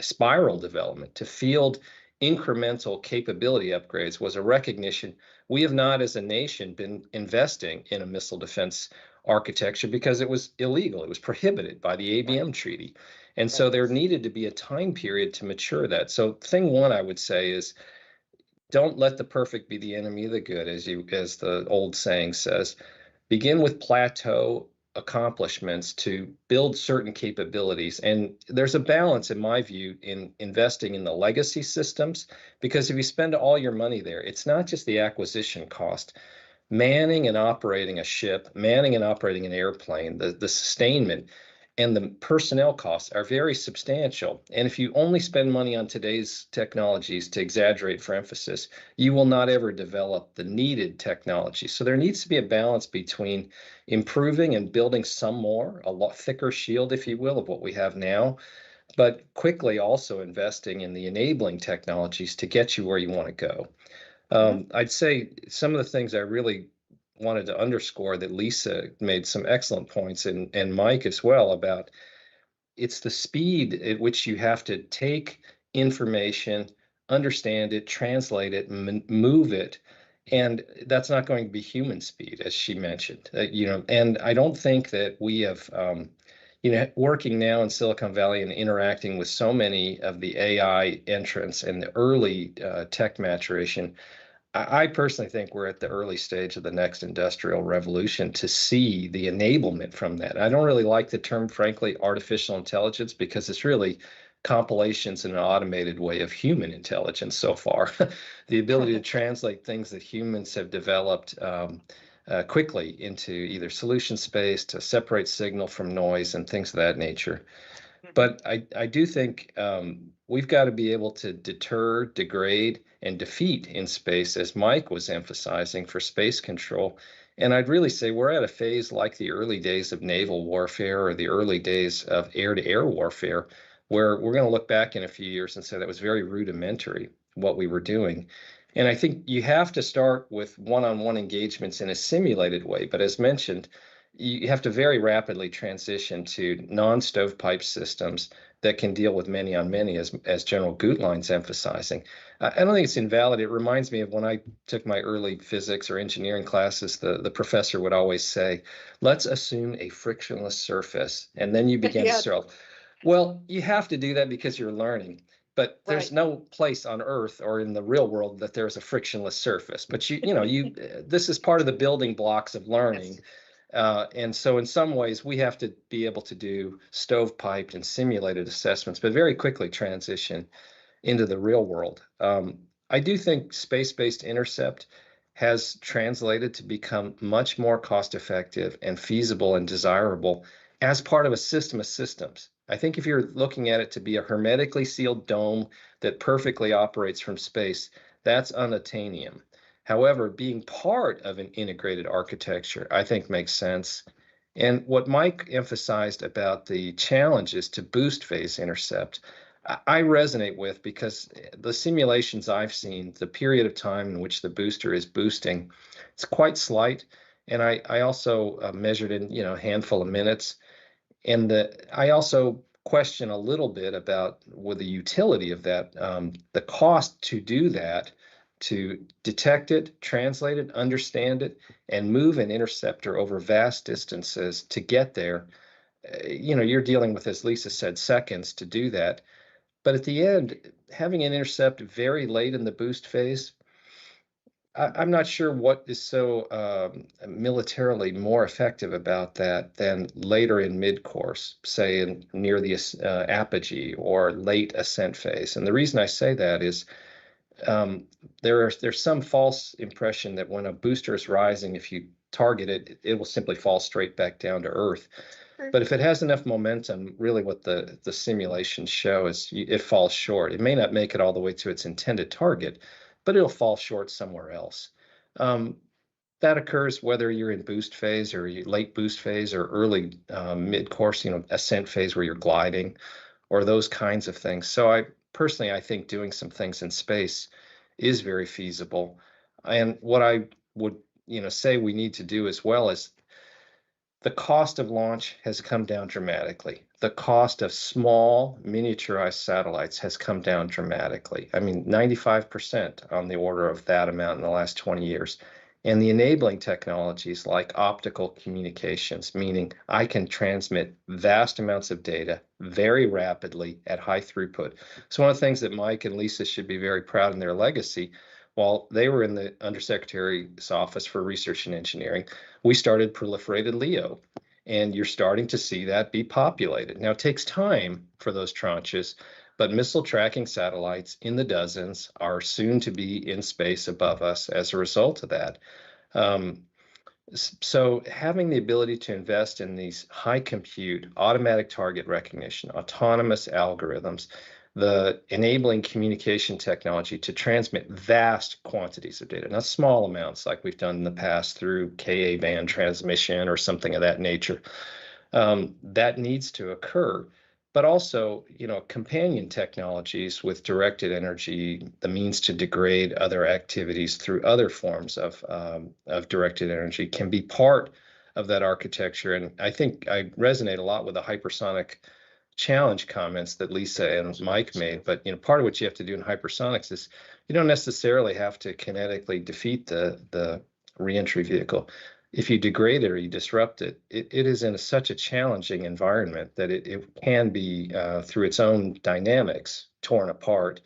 spiral development to field incremental capability upgrades was a recognition we have not as a nation been investing in a missile defense architecture because it was illegal. It was prohibited by the ABM treaty. And so there needed to be a time period to mature that. So thing one I would say is don't let the perfect be the enemy of the good, as the old saying says. Begin with plateau accomplishments to build certain capabilities. And there's a balance, in my view, in investing in the legacy systems, because if you spend all your money there, it's not just the acquisition cost. Manning and operating a ship, manning and operating an airplane, the sustainment and the personnel costs are very substantial. And if you only spend money on today's technologies to exaggerate for emphasis, you will not ever develop the needed technology. So there needs to be a balance between improving and building some more, a lot thicker shield, if you will, of what we have now, but quickly also investing in the enabling technologies to get you where you want to go. I'd say some of the things I really wanted to underscore that Lisa made some excellent points and Mike as well about it's the speed at which you have to take information, understand it, translate it, move it. And that's not going to be human speed, as she mentioned, and I don't think that we have, working now in Silicon Valley and interacting with so many of the AI entrants and the early tech maturation, I personally think we're at the early stage of the next industrial revolution to see the enablement from that. I don't really like the term, frankly, artificial intelligence, because it's really compilations in an automated way of human intelligence so far. The ability to translate things that humans have developed quickly into either solution space to separate signal from noise and things of that nature. But I do think we've got to be able to deter, degrade, and defeat in space, as Mike was emphasizing, for space control. And I'd really say we're at a phase like the early days of naval warfare or the early days of air-to-air warfare, where we're going to look back in a few years and say that was very rudimentary, what we were doing. And I think you have to start with one-on-one engagements in a simulated way. But as mentioned, you have to very rapidly transition to non-stovepipe systems that can deal with many on many, as General Gutline's emphasizing. I don't think it's invalid. It reminds me of when I took my early physics or engineering classes, the professor would always say, let's assume a frictionless surface, and then you begin to solve. Well, you have to do that because you're learning. But there's no place on Earth or in the real world that there's a frictionless surface. But this is part of the building blocks of learning. And so in some ways, we have to be able to do stovepiped and simulated assessments, but very quickly transition into the real world. I do think space-based intercept has translated to become much more cost-effective and feasible and desirable as part of a system of systems. I think if you're looking at it to be a hermetically sealed dome that perfectly operates from space, that's unattainium. However, being part of an integrated architecture, I think, makes sense. And what Mike emphasized about the challenges to boost phase intercept, I resonate with, because the simulations I've seen, the period of time in which the booster is boosting, it's quite slight. And I also measured in a handful of minutes. And I also question a little bit about with the utility of that, the cost to do that, to detect it, translate it, understand it, and move an interceptor over vast distances to get there. You're dealing with, as Lisa said, seconds to do that. But at the end, having an intercept very late in the boost phase, I'm not sure what is so militarily more effective about that than later in mid-course, say near the apogee or late ascent phase. And the reason I say that is there's some false impression that when a booster is rising, if you target it, it will simply fall straight back down to Earth. But if it has enough momentum, really what the simulations show is it falls short. It may not make it all the way to its intended target, but it'll fall short somewhere else. That occurs whether you're in boost phase or late boost phase or early mid-course, ascent phase where you're gliding or those kinds of things. So I think doing some things in space is very feasible. And what I would, say we need to do as well is the cost of launch has come down dramatically. The cost of small miniaturized satellites has come down dramatically. I mean, 95% on the order of that amount in the last 20 years. And the enabling technologies like optical communications, meaning I can transmit vast amounts of data very rapidly at high throughput. So one of the things that Mike and Lisa should be very proud in their legacy, while they were in the Undersecretary's Office for Research and Engineering, we started proliferated LEO, and you're starting to see that be populated. Now, it takes time for those tranches, but missile tracking satellites in the dozens are soon to be in space above us as a result of that. So having the ability to invest in these high compute, automatic target recognition, autonomous algorithms, the enabling communication technology to transmit vast quantities of data, not small amounts like we've done in the past through Ka band transmission or something of that nature, that needs to occur. But also, companion technologies with directed energy, the means to degrade other activities through other forms of directed energy can be part of that architecture. And I think I resonate a lot with the hypersonic challenge comments that Lisa and Mike made. But part of what you have to do in hypersonics is you don't necessarily have to kinetically defeat the reentry vehicle. If you degrade it or you disrupt it, it is in such a challenging environment that it can be, through its own dynamics, torn apart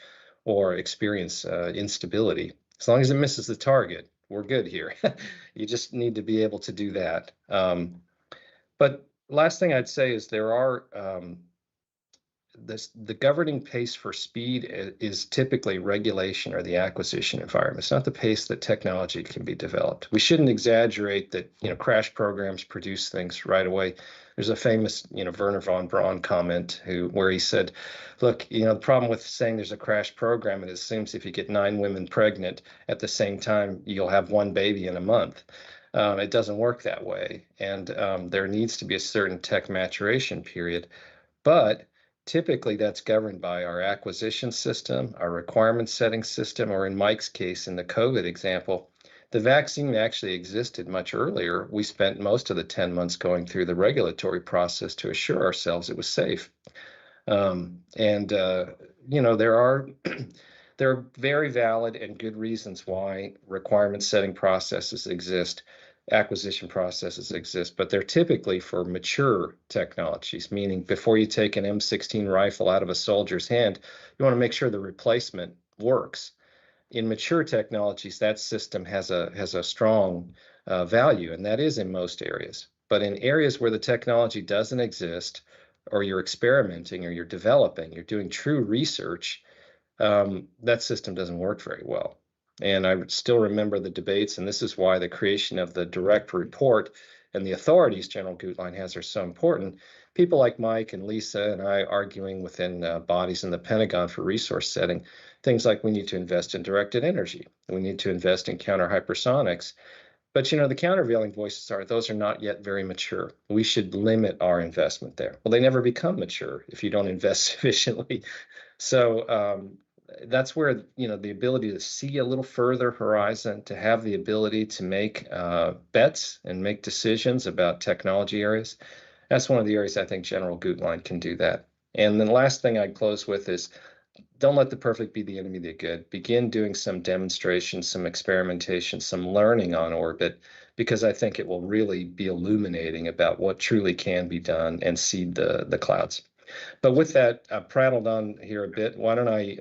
or experience instability. As long as it misses the target, we're good here. You just need to be able to do that. But last thing I'd say is there are the governing pace for speed is typically regulation or the acquisition environment. It's not the pace that technology can be developed. We shouldn't exaggerate that, crash programs produce things right away. There's a famous, Wernher von Braun comment where he said, look, the problem with saying there's a crash program, it assumes if you get 9 women pregnant at the same time, you'll have 1 baby in a month. It doesn't work that way. And there needs to be a certain tech maturation period. But typically, that's governed by our acquisition system, our requirement setting system, or in Mike's case, in the COVID example, the vaccine actually existed much earlier. We spent most of the 10 months going through the regulatory process to assure ourselves it was safe. There are very valid and good reasons why requirement setting processes exist. Acquisition processes exist, but they're typically for mature technologies, meaning before you take an M16 rifle out of a soldier's hand, you want to make sure the replacement works. In mature technologies, that system has a strong value, and that is in most areas. But in areas where the technology doesn't exist, or you're experimenting, or you're developing, you're doing true research, that system doesn't work very well. And I still remember the debates, and this is why the creation of the direct report and the authorities General Gutlein has are so important. People like Mike and Lisa and I arguing within bodies in the Pentagon for resource setting, things like we need to invest in directed energy, we need to invest in counter hypersonics. But the countervailing voices are those are not yet very mature. We should limit our investment there. Well, they never become mature if you don't invest sufficiently. So that's where the ability to see a little further horizon, to have the ability to make bets and make decisions about technology areas. That's one of the areas I think General Gutlein can do that. And then the last thing I'd close with is don't let the perfect be the enemy of the good. Begin doing some demonstrations, some experimentation, some learning on orbit, because I think it will really be illuminating about what truly can be done and seed the clouds. But with that, I've prattled on here a bit. Why don't I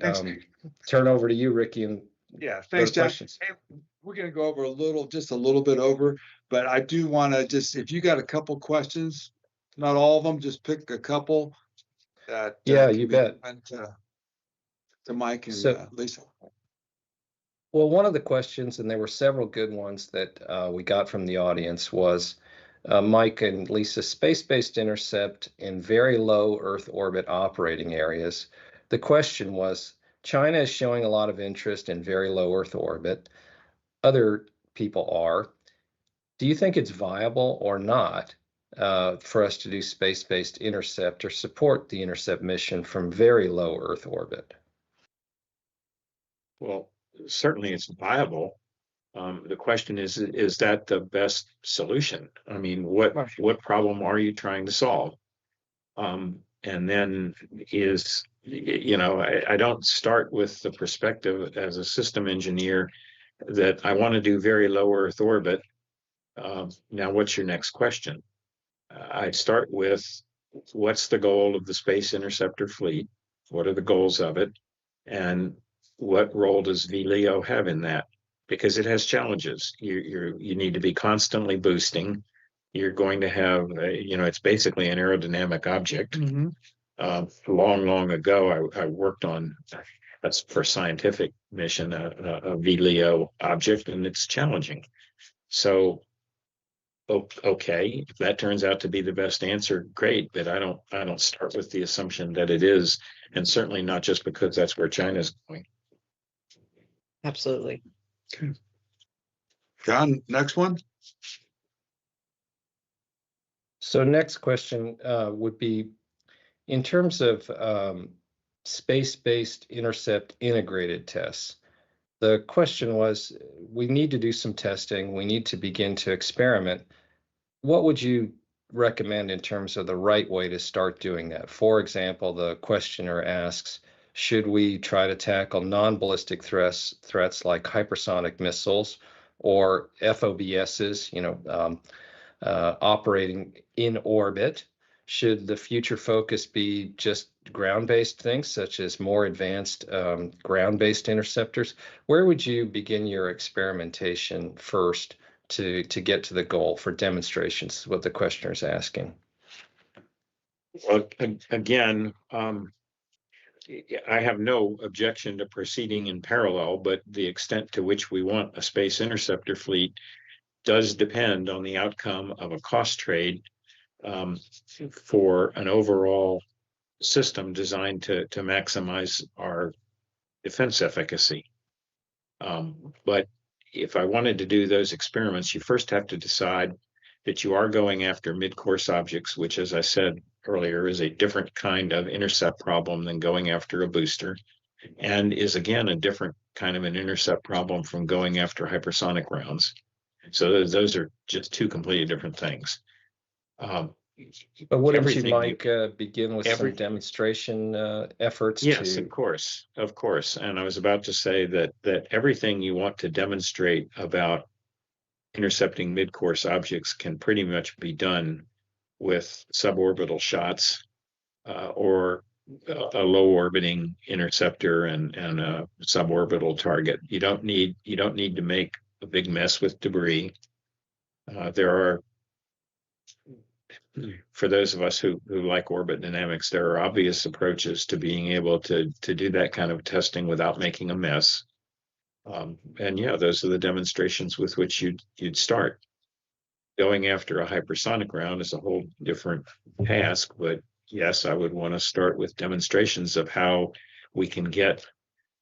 turn over to you, Riki, and yeah, thanks, Jack. questions. Hey, we're going to go over just a little bit over, but I do want to if you got a couple questions, not all of them, just pick a couple that you bet. To Mike and Lisa. Well, one of the questions, and there were several good ones that we got from the audience, was Mike and Lisa, space-based intercept in very low Earth orbit operating areas. The question was, China is showing a lot of interest in very low Earth orbit. Other people are. Do you think it's viable or not for us to do space-based intercept or support the intercept mission from very low Earth orbit? Well, certainly it's viable. The question is that the best solution? I mean, what problem are you trying to solve? And then I don't start with the perspective as a system engineer that I want to do very low Earth orbit. Now, what's your next question? I start with what's the goal of the Space Interceptor fleet? What are the goals of it? And what role does VLEO have in that? Because it has challenges. You need to be constantly boosting. You're going to have, it's basically an aerodynamic object. Mm-hmm. Long ago, I worked on, that's for scientific mission, a VLEO object, and it's challenging. So, okay, if that turns out to be the best answer, great. But I don't start with the assumption that it is, and certainly not just because that's where China's going. Absolutely. Okay. John, next one. So next question would be, in terms of space-based intercept integrated tests, the question was, we need to do some testing. We need to begin to experiment. What would you recommend in terms of the right way to start doing that? For example, the questioner asks, should we try to tackle non-ballistic threats like hypersonic missiles or FOBSs, operating in orbit? Should the future focus be just ground-based things, such as more advanced ground-based interceptors? Where would you begin your experimentation first to get to the goal for demonstrations, is what the questioner is asking? Well, again, I have no objection to proceeding in parallel, but the extent to which we want a space interceptor fleet does depend on the outcome of a cost trade for an overall system designed to maximize our defense efficacy. But if I wanted to do those experiments, you first have to decide that you are going after mid-course objects, which, as I said earlier, is a different kind of intercept problem than going after a booster, and is again a different kind of an intercept problem from going after hypersonic rounds. So those are just two completely different things. But wouldn't you, Mike, begin with some demonstration efforts? Yes, of course. And I was about to say that everything you want to demonstrate about intercepting mid-course objects can pretty much be done with suborbital shots or a low orbiting interceptor and a suborbital target. You don't need to make a big mess with debris. There are, for those of us who like orbit dynamics, there are obvious approaches to being able to do that kind of testing without making a mess. And yeah, those are the demonstrations with which you'd start. Going after a hypersonic round is a whole different task, but yes, I would want to start with demonstrations of how we can get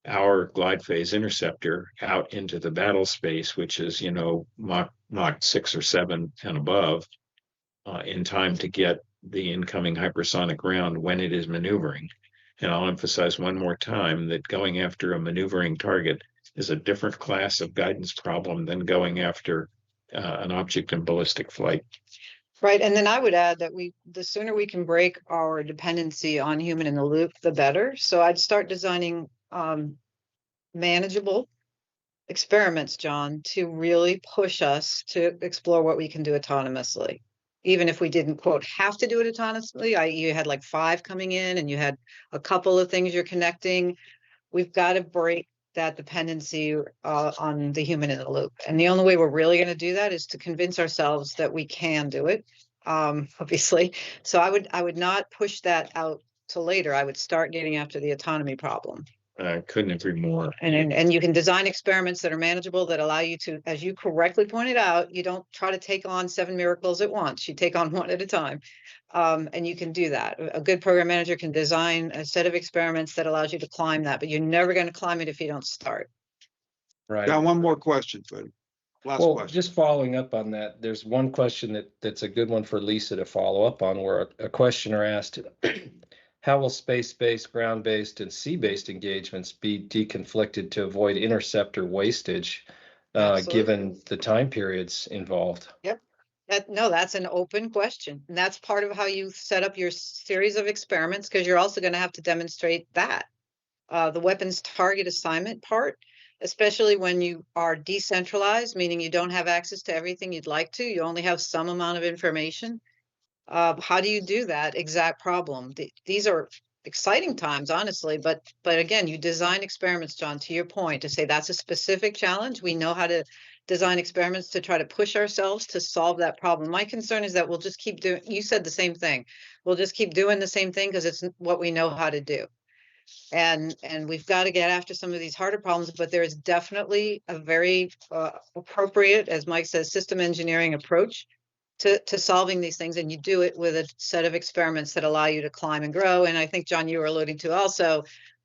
our glide phase interceptor out into the battle space, which is, Mach 6 or 7 and above, in time to get the incoming hypersonic round when it is maneuvering. And I'll emphasize one more time that going after a maneuvering target is a different class of guidance problem than going after an object in ballistic flight. Right. And then I would add that the sooner we can break our dependency on human in the loop, the better. So I'd start designing manageable experiments, John, to really push us to explore what we can do autonomously. Even if we didn't, quote, have to do it autonomously, you had like 5 coming in and you had a couple of things you're connecting. We've got to break that dependency on the human in the loop. And the only way we're really going to do that is to convince ourselves that we can do it, obviously. So I would not push that out to later. I would start getting after the autonomy problem. I couldn't agree more. And you can design experiments that are manageable, that allow you to, as you correctly pointed out, you don't try to take on 7 miracles at once. You take on one at a time. And you can do that. A good program manager can design a set of experiments that allows you to climb that, but you're never going to climb it if you don't start. Right. Got one more question, but last Well, question. just following up on that, there's one question that's a good one for Lisa to follow up on, where a questioner asked, how will space-based, ground-based, and sea-based engagements be deconflicted to avoid interceptor wastage, given the time periods involved? Yep. No, that's an open question. And that's part of how you set up your series of experiments, because you're also going to have to demonstrate that. The weapons target assignment part, especially when you are decentralized, meaning you don't have access to everything you'd like to, you only have some amount of information. How do you do that exact problem? These are exciting times, honestly, but again, you design experiments, John, to your point, to say that's a specific challenge. We know how to design experiments to try to push ourselves to solve that problem. My concern is that we'll just keep doing, you said the same thing. We'll just keep doing the same thing because it's what we know how to do. And we've got to get after some of these harder problems, but there is definitely a very appropriate, as Mike says, system engineering approach to solving these things, and you do it with a set of experiments that allow you to climb and grow. And I think, John, you were alluding to also,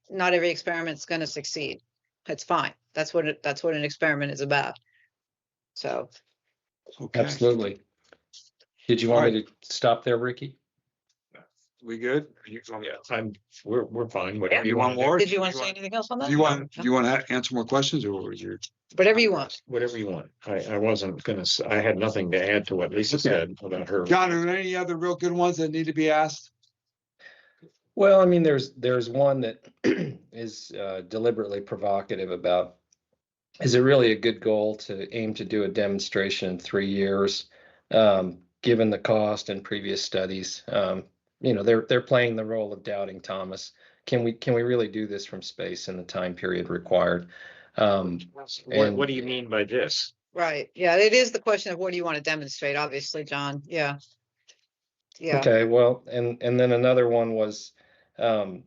not every experiment is going to succeed. It's fine. That's what an experiment is about. So, Okay. Absolutely. Did you want me to stop there, Riki? We good? We're fine. Whatever You want more? did you want to say anything else on that? Do you want to answer more questions, or was your Whatever you want. Whatever you want. I wasn't gonna. I had nothing to add to what Lisa said about her. John? Are there any other real good ones that need to be asked? Well, I mean, there's one that is deliberately provocative about, is it really a good goal to aim to do a demonstration in 3 years, given the cost and previous studies? They're playing the role of doubting Thomas. Can we really do this from space in the time period required? What do you mean by this? Right. Yeah, it is the question of what do you want to demonstrate, obviously, John. Yeah. Okay, well, and then another one was, do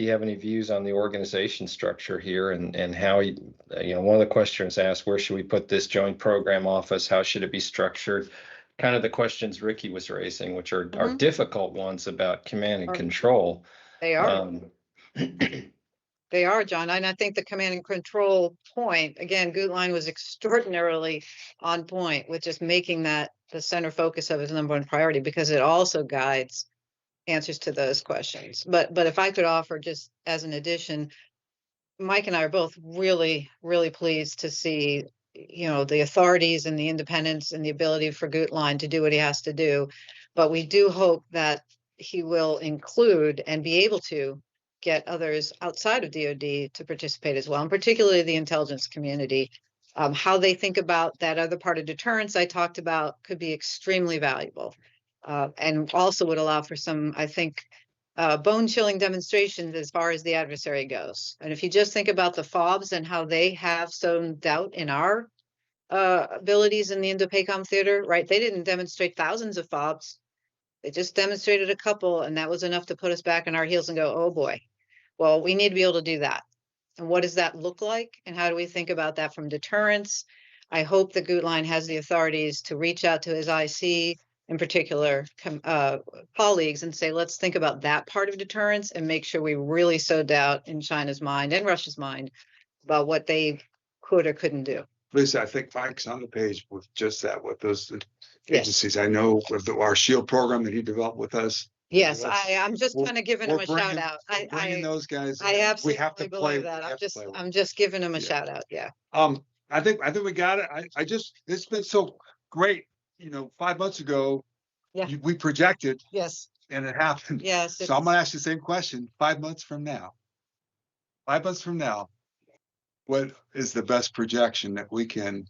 you have any views on the organization structure here, and how, one of the questions asked, where should we put this joint program office? How should it be structured? Kind of the questions Riki was raising, which are difficult ones about command and control. They are. They are, John. And I think the command and control point, again, Gutlein was extraordinarily on point with just making that the center focus of his #1 priority, because it also guides answers to those questions. But if I could offer, just as an addition, Mike and I are both really, really pleased to see, the authorities and the independence and the ability for Gutlein to do what he has to do. But we do hope that he will include and be able to get others outside of DoD to participate as well, and particularly the intelligence community. How they think about that other part of deterrence I talked about could be extremely valuable, and also would allow for some, I think, bone-chilling demonstrations as far as the adversary goes. And if you just think about the FOBs and how they have some doubt in our abilities in the Indo-PACOM theater, right? They didn't demonstrate thousands of FOBs. They just demonstrated a couple, and that was enough to put us back on our heels and go, oh boy, well, we need to be able to do that. And what does that look like? And how do we think about that from deterrence? I hope that Gutlein has the authorities to reach out to his IC, in particular colleagues, and say, let's think about that part of deterrence and make sure we really sow doubt in China's mind and Russia's mind about what they could or couldn't do. Lisa, I think Mike's on the page with just that, with those agencies. I know with our SHIELD program that he developed with us. Yes, I'm just kind of giving him a shout out. Bringing those guys. I absolutely we have to believe play, that. I'm just giving him a shout out. Yeah. I think we got it. It's been so great. 5 months ago, Yeah. we projected Yes, and it happened. yes. So I'm gonna ask you the same question 5 months from now. 5 months from now, what is the best projection that we can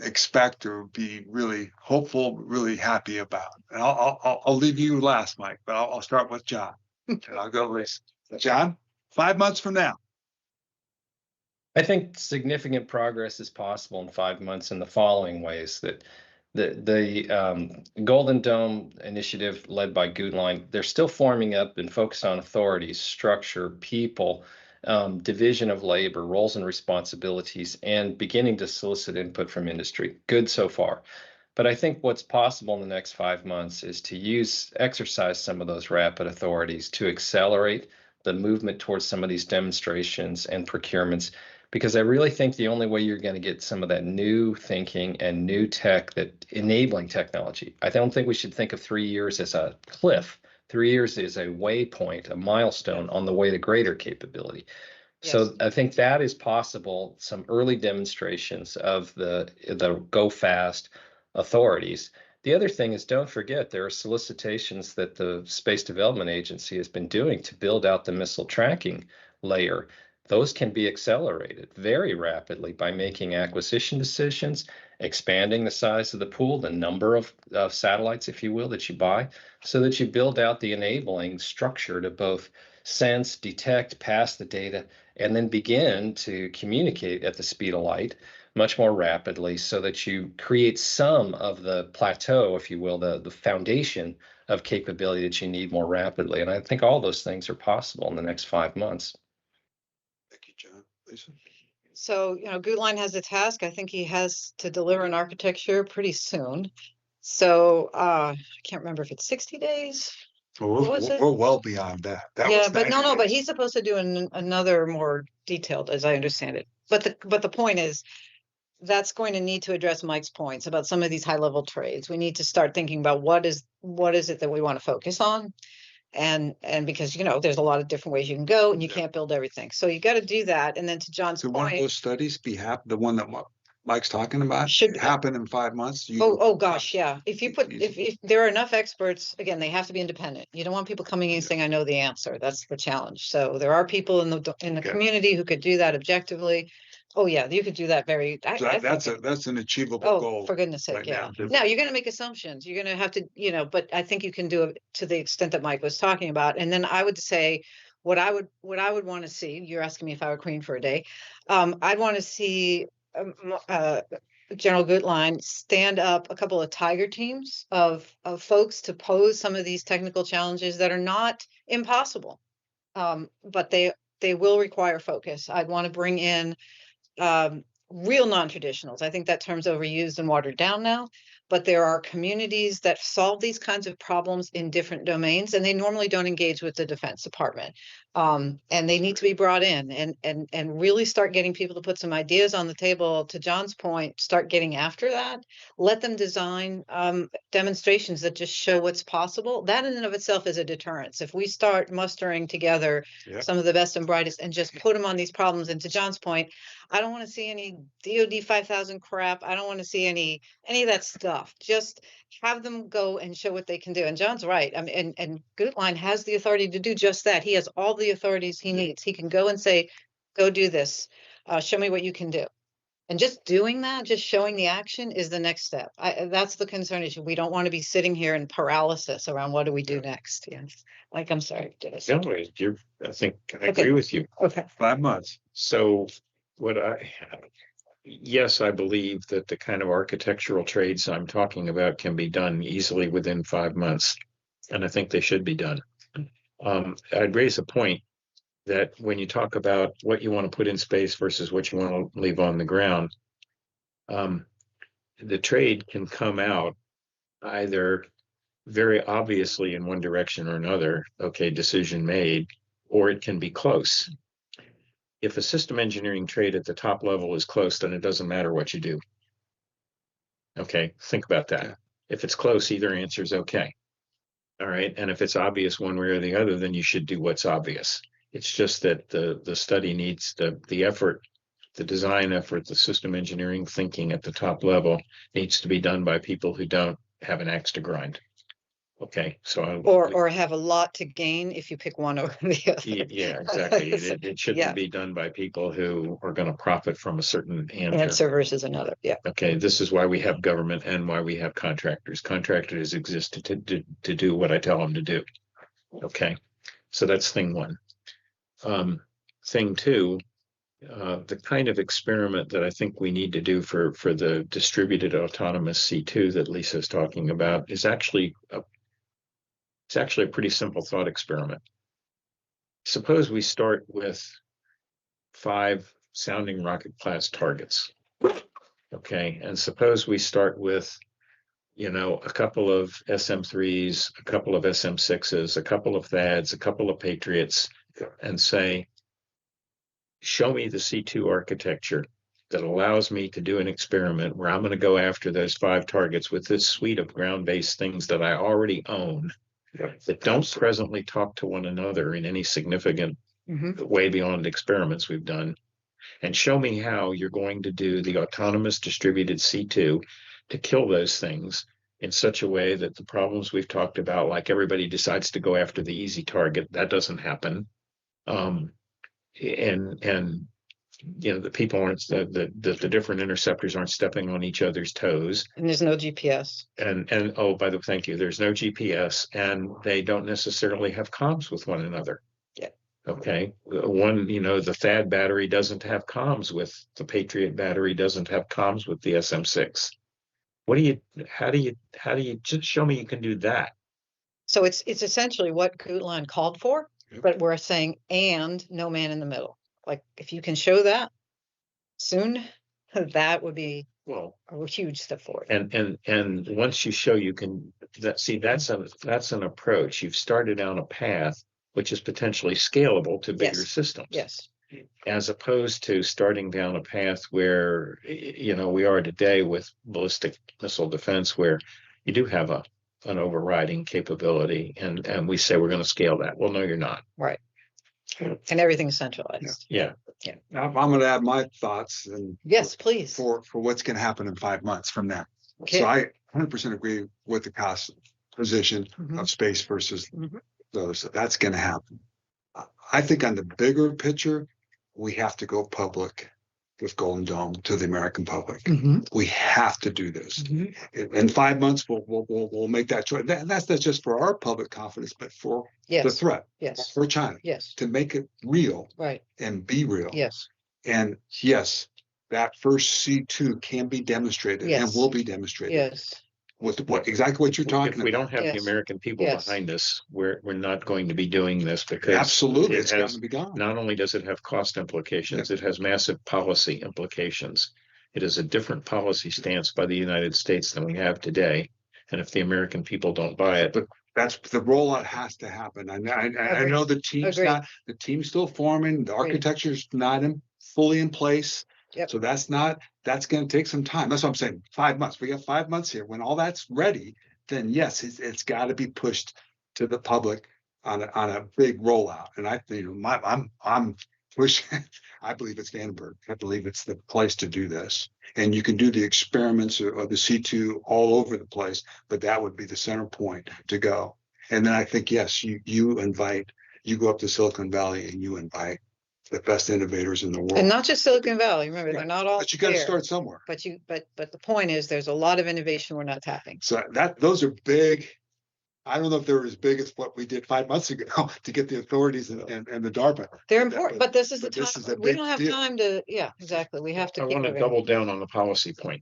expect or be really hopeful, really happy about? And I'll leave you last, Mike, but I'll start with John. And I'll go with John. 5 months from now. I think significant progress is possible in 5 months in the following ways: that the Golden Dome initiative led by Gutlein, they're still forming up and focused on authorities, structure, people, division of labor, roles and responsibilities, and beginning to solicit input from industry. Good so far. But I think what's possible in the next 5 months is to exercise some of those rapid authorities to accelerate the movement towards some of these demonstrations and procurements, because I really think the only way you're going to get some of that new thinking and new tech, that enabling technology. I don't think we should think of 3 years as a cliff. 3 years is a waypoint, a milestone on the way to greater capability. Yes. So I think that is possible. Some early demonstrations of the go fast authorities. The other thing is, don't forget, there are solicitations that the Space Development Agency has been doing to build out the missile tracking layer. Those can be accelerated very rapidly by making acquisition decisions, expanding the size of the pool, the number of satellites, if you will, that you buy, so that you build out the enabling structure to both sense, detect, pass the data, and then begin to communicate at the speed of light much more rapidly, so that you create some of the plateau, if you will, the foundation of capability that you need more rapidly. And I think all those things are possible in the next 5 months. Thank you, John. Lisa? So, Gutlein has a task. I think he has to deliver an architecture pretty soon. So I can't remember if it's 60 days. Well, we're well beyond that. Yeah, but no, but he's supposed to do another more detailed, as I understand it. But the point is, that's going to need to address Mike's points about some of these high level trades. We need to start thinking about what is it that we want to focus on. And because, there's a lot of different ways you can go, and you can't build everything. So you got to do that. And then to John's So point, one of those studies the one that Mike's talking about should happen in 5 months? Oh gosh, yeah. If there are enough experts, again, they have to be independent. You don't want people coming in saying, I know the answer. That's the challenge. So there are people in the community who could do that objectively. Oh yeah, you could do that That's an achievable goal. For goodness sake, right yeah. now. Now you're going to make assumptions. You're going to have to, but I think you can do it to the extent that Mike was talking about. And then I would say, what I would want to see. You're asking me if I were queen for a day. I'd want to see General Gutlein stand up a couple of tiger teams of folks to pose some of these technical challenges that are not impossible, but they will require focus. I'd want to bring in real non-traditionals. I think that term's overused and watered down now, but there are communities that solve these kinds of problems in different domains, and they normally don't engage with the Defense Department. And they need to be brought in and really start getting people to put some ideas on the table. To John's point, start getting after that. Let them design demonstrations that just show what's possible. That in and of itself is a deterrence. If we start mustering together some of the best and brightest and just put them on these problems, and to John's point, I don't want to see any DoD 5000 crap. I don't want to see any of that stuff. Just have them go and show what they can do. And John's right. I mean, and Gutlein has the authority to do just that. He has all the authorities he needs. He can go and say, go do this. Show me what you can do. And just doing that, just showing the action is the next step. That's the concern issue. We don't want to be sitting here in paralysis around what do we do next. Yes. Like, I'm sorry. No, I think I agree with you. Okay. 5 months. So yes, I believe that the kind of architectural trades I'm talking about can be done easily within 5 months, and I think they should be done. I'd raise a point that when you talk about what you want to put in space versus what you want to leave on the ground, the trade can come out either very obviously in one direction or another, okay, decision made, or it can be close. If a system engineering trade at the top level is close, then it doesn't matter what you do. Okay, think about that. Yeah. If it's close, either answer is okay. All right, and if it's obvious one way or the other, then you should do what's obvious. It's just that the study needs the effort, the design effort, the system engineering thinking at the top level needs to be done by people who don't have an axe to grind. Okay, so or have a lot to gain if you pick one over the other. yeah, exactly. It shouldn't be done by people who are going to profit from a certain answer versus another. Yeah. Okay, this is why we have government and why we have contractors. Contractors exist to do what I tell them to do. Okay, so that's thing one. Thing two, the kind of experiment that I think we need to do for the distributed autonomous C2 that Lisa's talking about is actually a pretty simple thought experiment. Suppose we start with 5 sounding rocket class targets. Okay, and suppose we start with, a couple of SM3s, a couple of SM6s, a couple of THAADs, a couple of Patriots, and say, show me the C2 architecture that allows me to do an experiment where I'm going to go after those 5 targets with this suite of ground-based things that I already own that don't presently talk to one another in any significant way beyond experiments we've done. And show me how you're going to do the autonomous distributed C2 to kill those things in such a way that the problems we've talked about, like everybody decides to go after the easy target, that doesn't happen. And the people aren't, the different interceptors aren't stepping on each other's toes. And there's no GPS. And oh, thank you. There's no GPS, and they don't necessarily have comms with one another. Okay, one, the THAAD battery doesn't have comms with the Patriot battery, doesn't have comms with the SM6. How do you just show me you can do that? So it's essentially what Gutland called for, but we're saying, and no man in the middle. Like, if you can show that soon, that would be a huge step forward. And once you show you can, that's an approach. You've started down a path which is potentially scalable to bigger systems. Yes. As opposed to starting down a path where, we are today with ballistic missile defense, where you do have an overriding capability, and we say we're going to scale that. Well, no, you're not. Right. And everything's centralized. Yeah. I'm going to add my thoughts and yes, please, for what's going to happen in 5 months from now. Okay. So I 100% agree with the cost position of space versus those. That's going to happen. I think on the bigger picture, we have to go public with Golden Dome to the American public. We have to do this. In 5 months, we'll make that choice. And that's not just for our public confidence, but for the threat, for China, to make it real, and be real. And yes, that first C2 can be demonstrated and will be demonstrated. With exactly what you're talking about. If we don't have the American people behind us, we're not going to be doing this, because absolutely it's got to be gone. Not only does it have cost implications, it has massive policy implications. It is a different policy stance by the United States than we have today. And if the American people don't buy it, but that's the rollout has to happen. I know the team's still forming, the architecture's not fully in place. So that's going to take some time. That's what I'm saying. 5 months. We got 5 months here. When all that's ready, then yes, it's got to be pushed to the public on a big rollout. And I think I'm pushing. I believe it's Vandenberg. I believe it's the place to do this. And you can do the experiments of the C2 all over the place, but that would be the center point to go. And then I think yes, you go up to Silicon Valley and you invite the best innovators in the world, and not just Silicon Valley. Remember, they're not all. But you got to start somewhere. But the point is, there's a lot of innovation we're not tapping. So those are big. I don't know if they're as big as what we did 5 months ago to get the authorities and the DARPA. They're important, but this is the time. We don't have time to. Yeah, exactly. We have to. I want to double down on the policy point.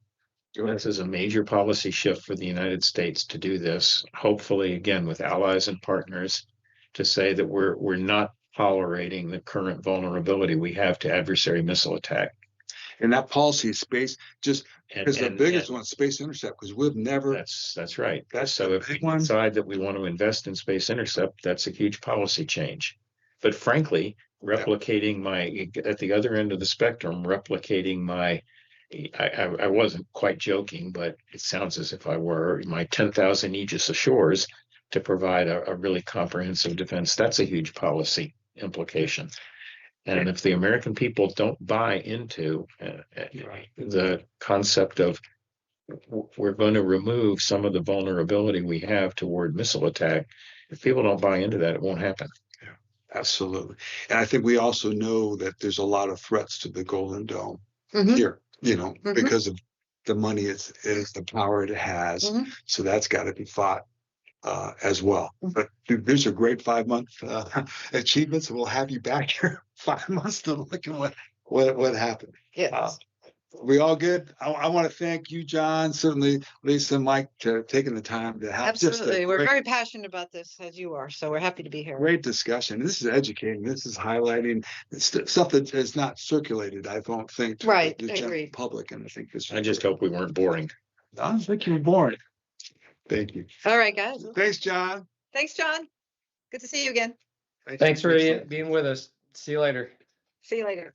This is a major policy shift for the United States to do this. Hopefully, again, with allies and partners, to say that we're not tolerating the current vulnerability we have to adversary missile attack. And that policy is space, just because the biggest one, space intercept, because we've never. That's right. So if we decide that we want to invest in space intercept, that's a huge policy change. But frankly, replicating at the other end of the spectrum, I wasn't quite joking, but it sounds as if I were, my 10,000 Aegis ashores to provide a really comprehensive defense. That's a huge policy implication. And if the American people don't buy into the concept of we're going to remove some of the vulnerability we have toward missile attack. If people don't buy into that, it won't happen. Yeah, absolutely. And I think we also know that there's a lot of threats to the Golden Dome here, because of the money is the power it has. So that's got to be fought as well. But these are great 5-month achievements. We'll have you back here 5 months to look at what happened. Yes. We all good? I want to thank you, John, certainly Lisa and Mike, for taking the time to have Absolutely. We're very passionate about this, as you are, so we're happy to be here. Great discussion. This is educating. This is highlighting stuff that is not circulated, I don't think, to the general public. And I think this. I just hope we weren't boring. I don't think you were boring. Thank you. All right, guys. Thanks, John. Thanks, John. Good to see you again. Thanks for being with us. See you later. See you later.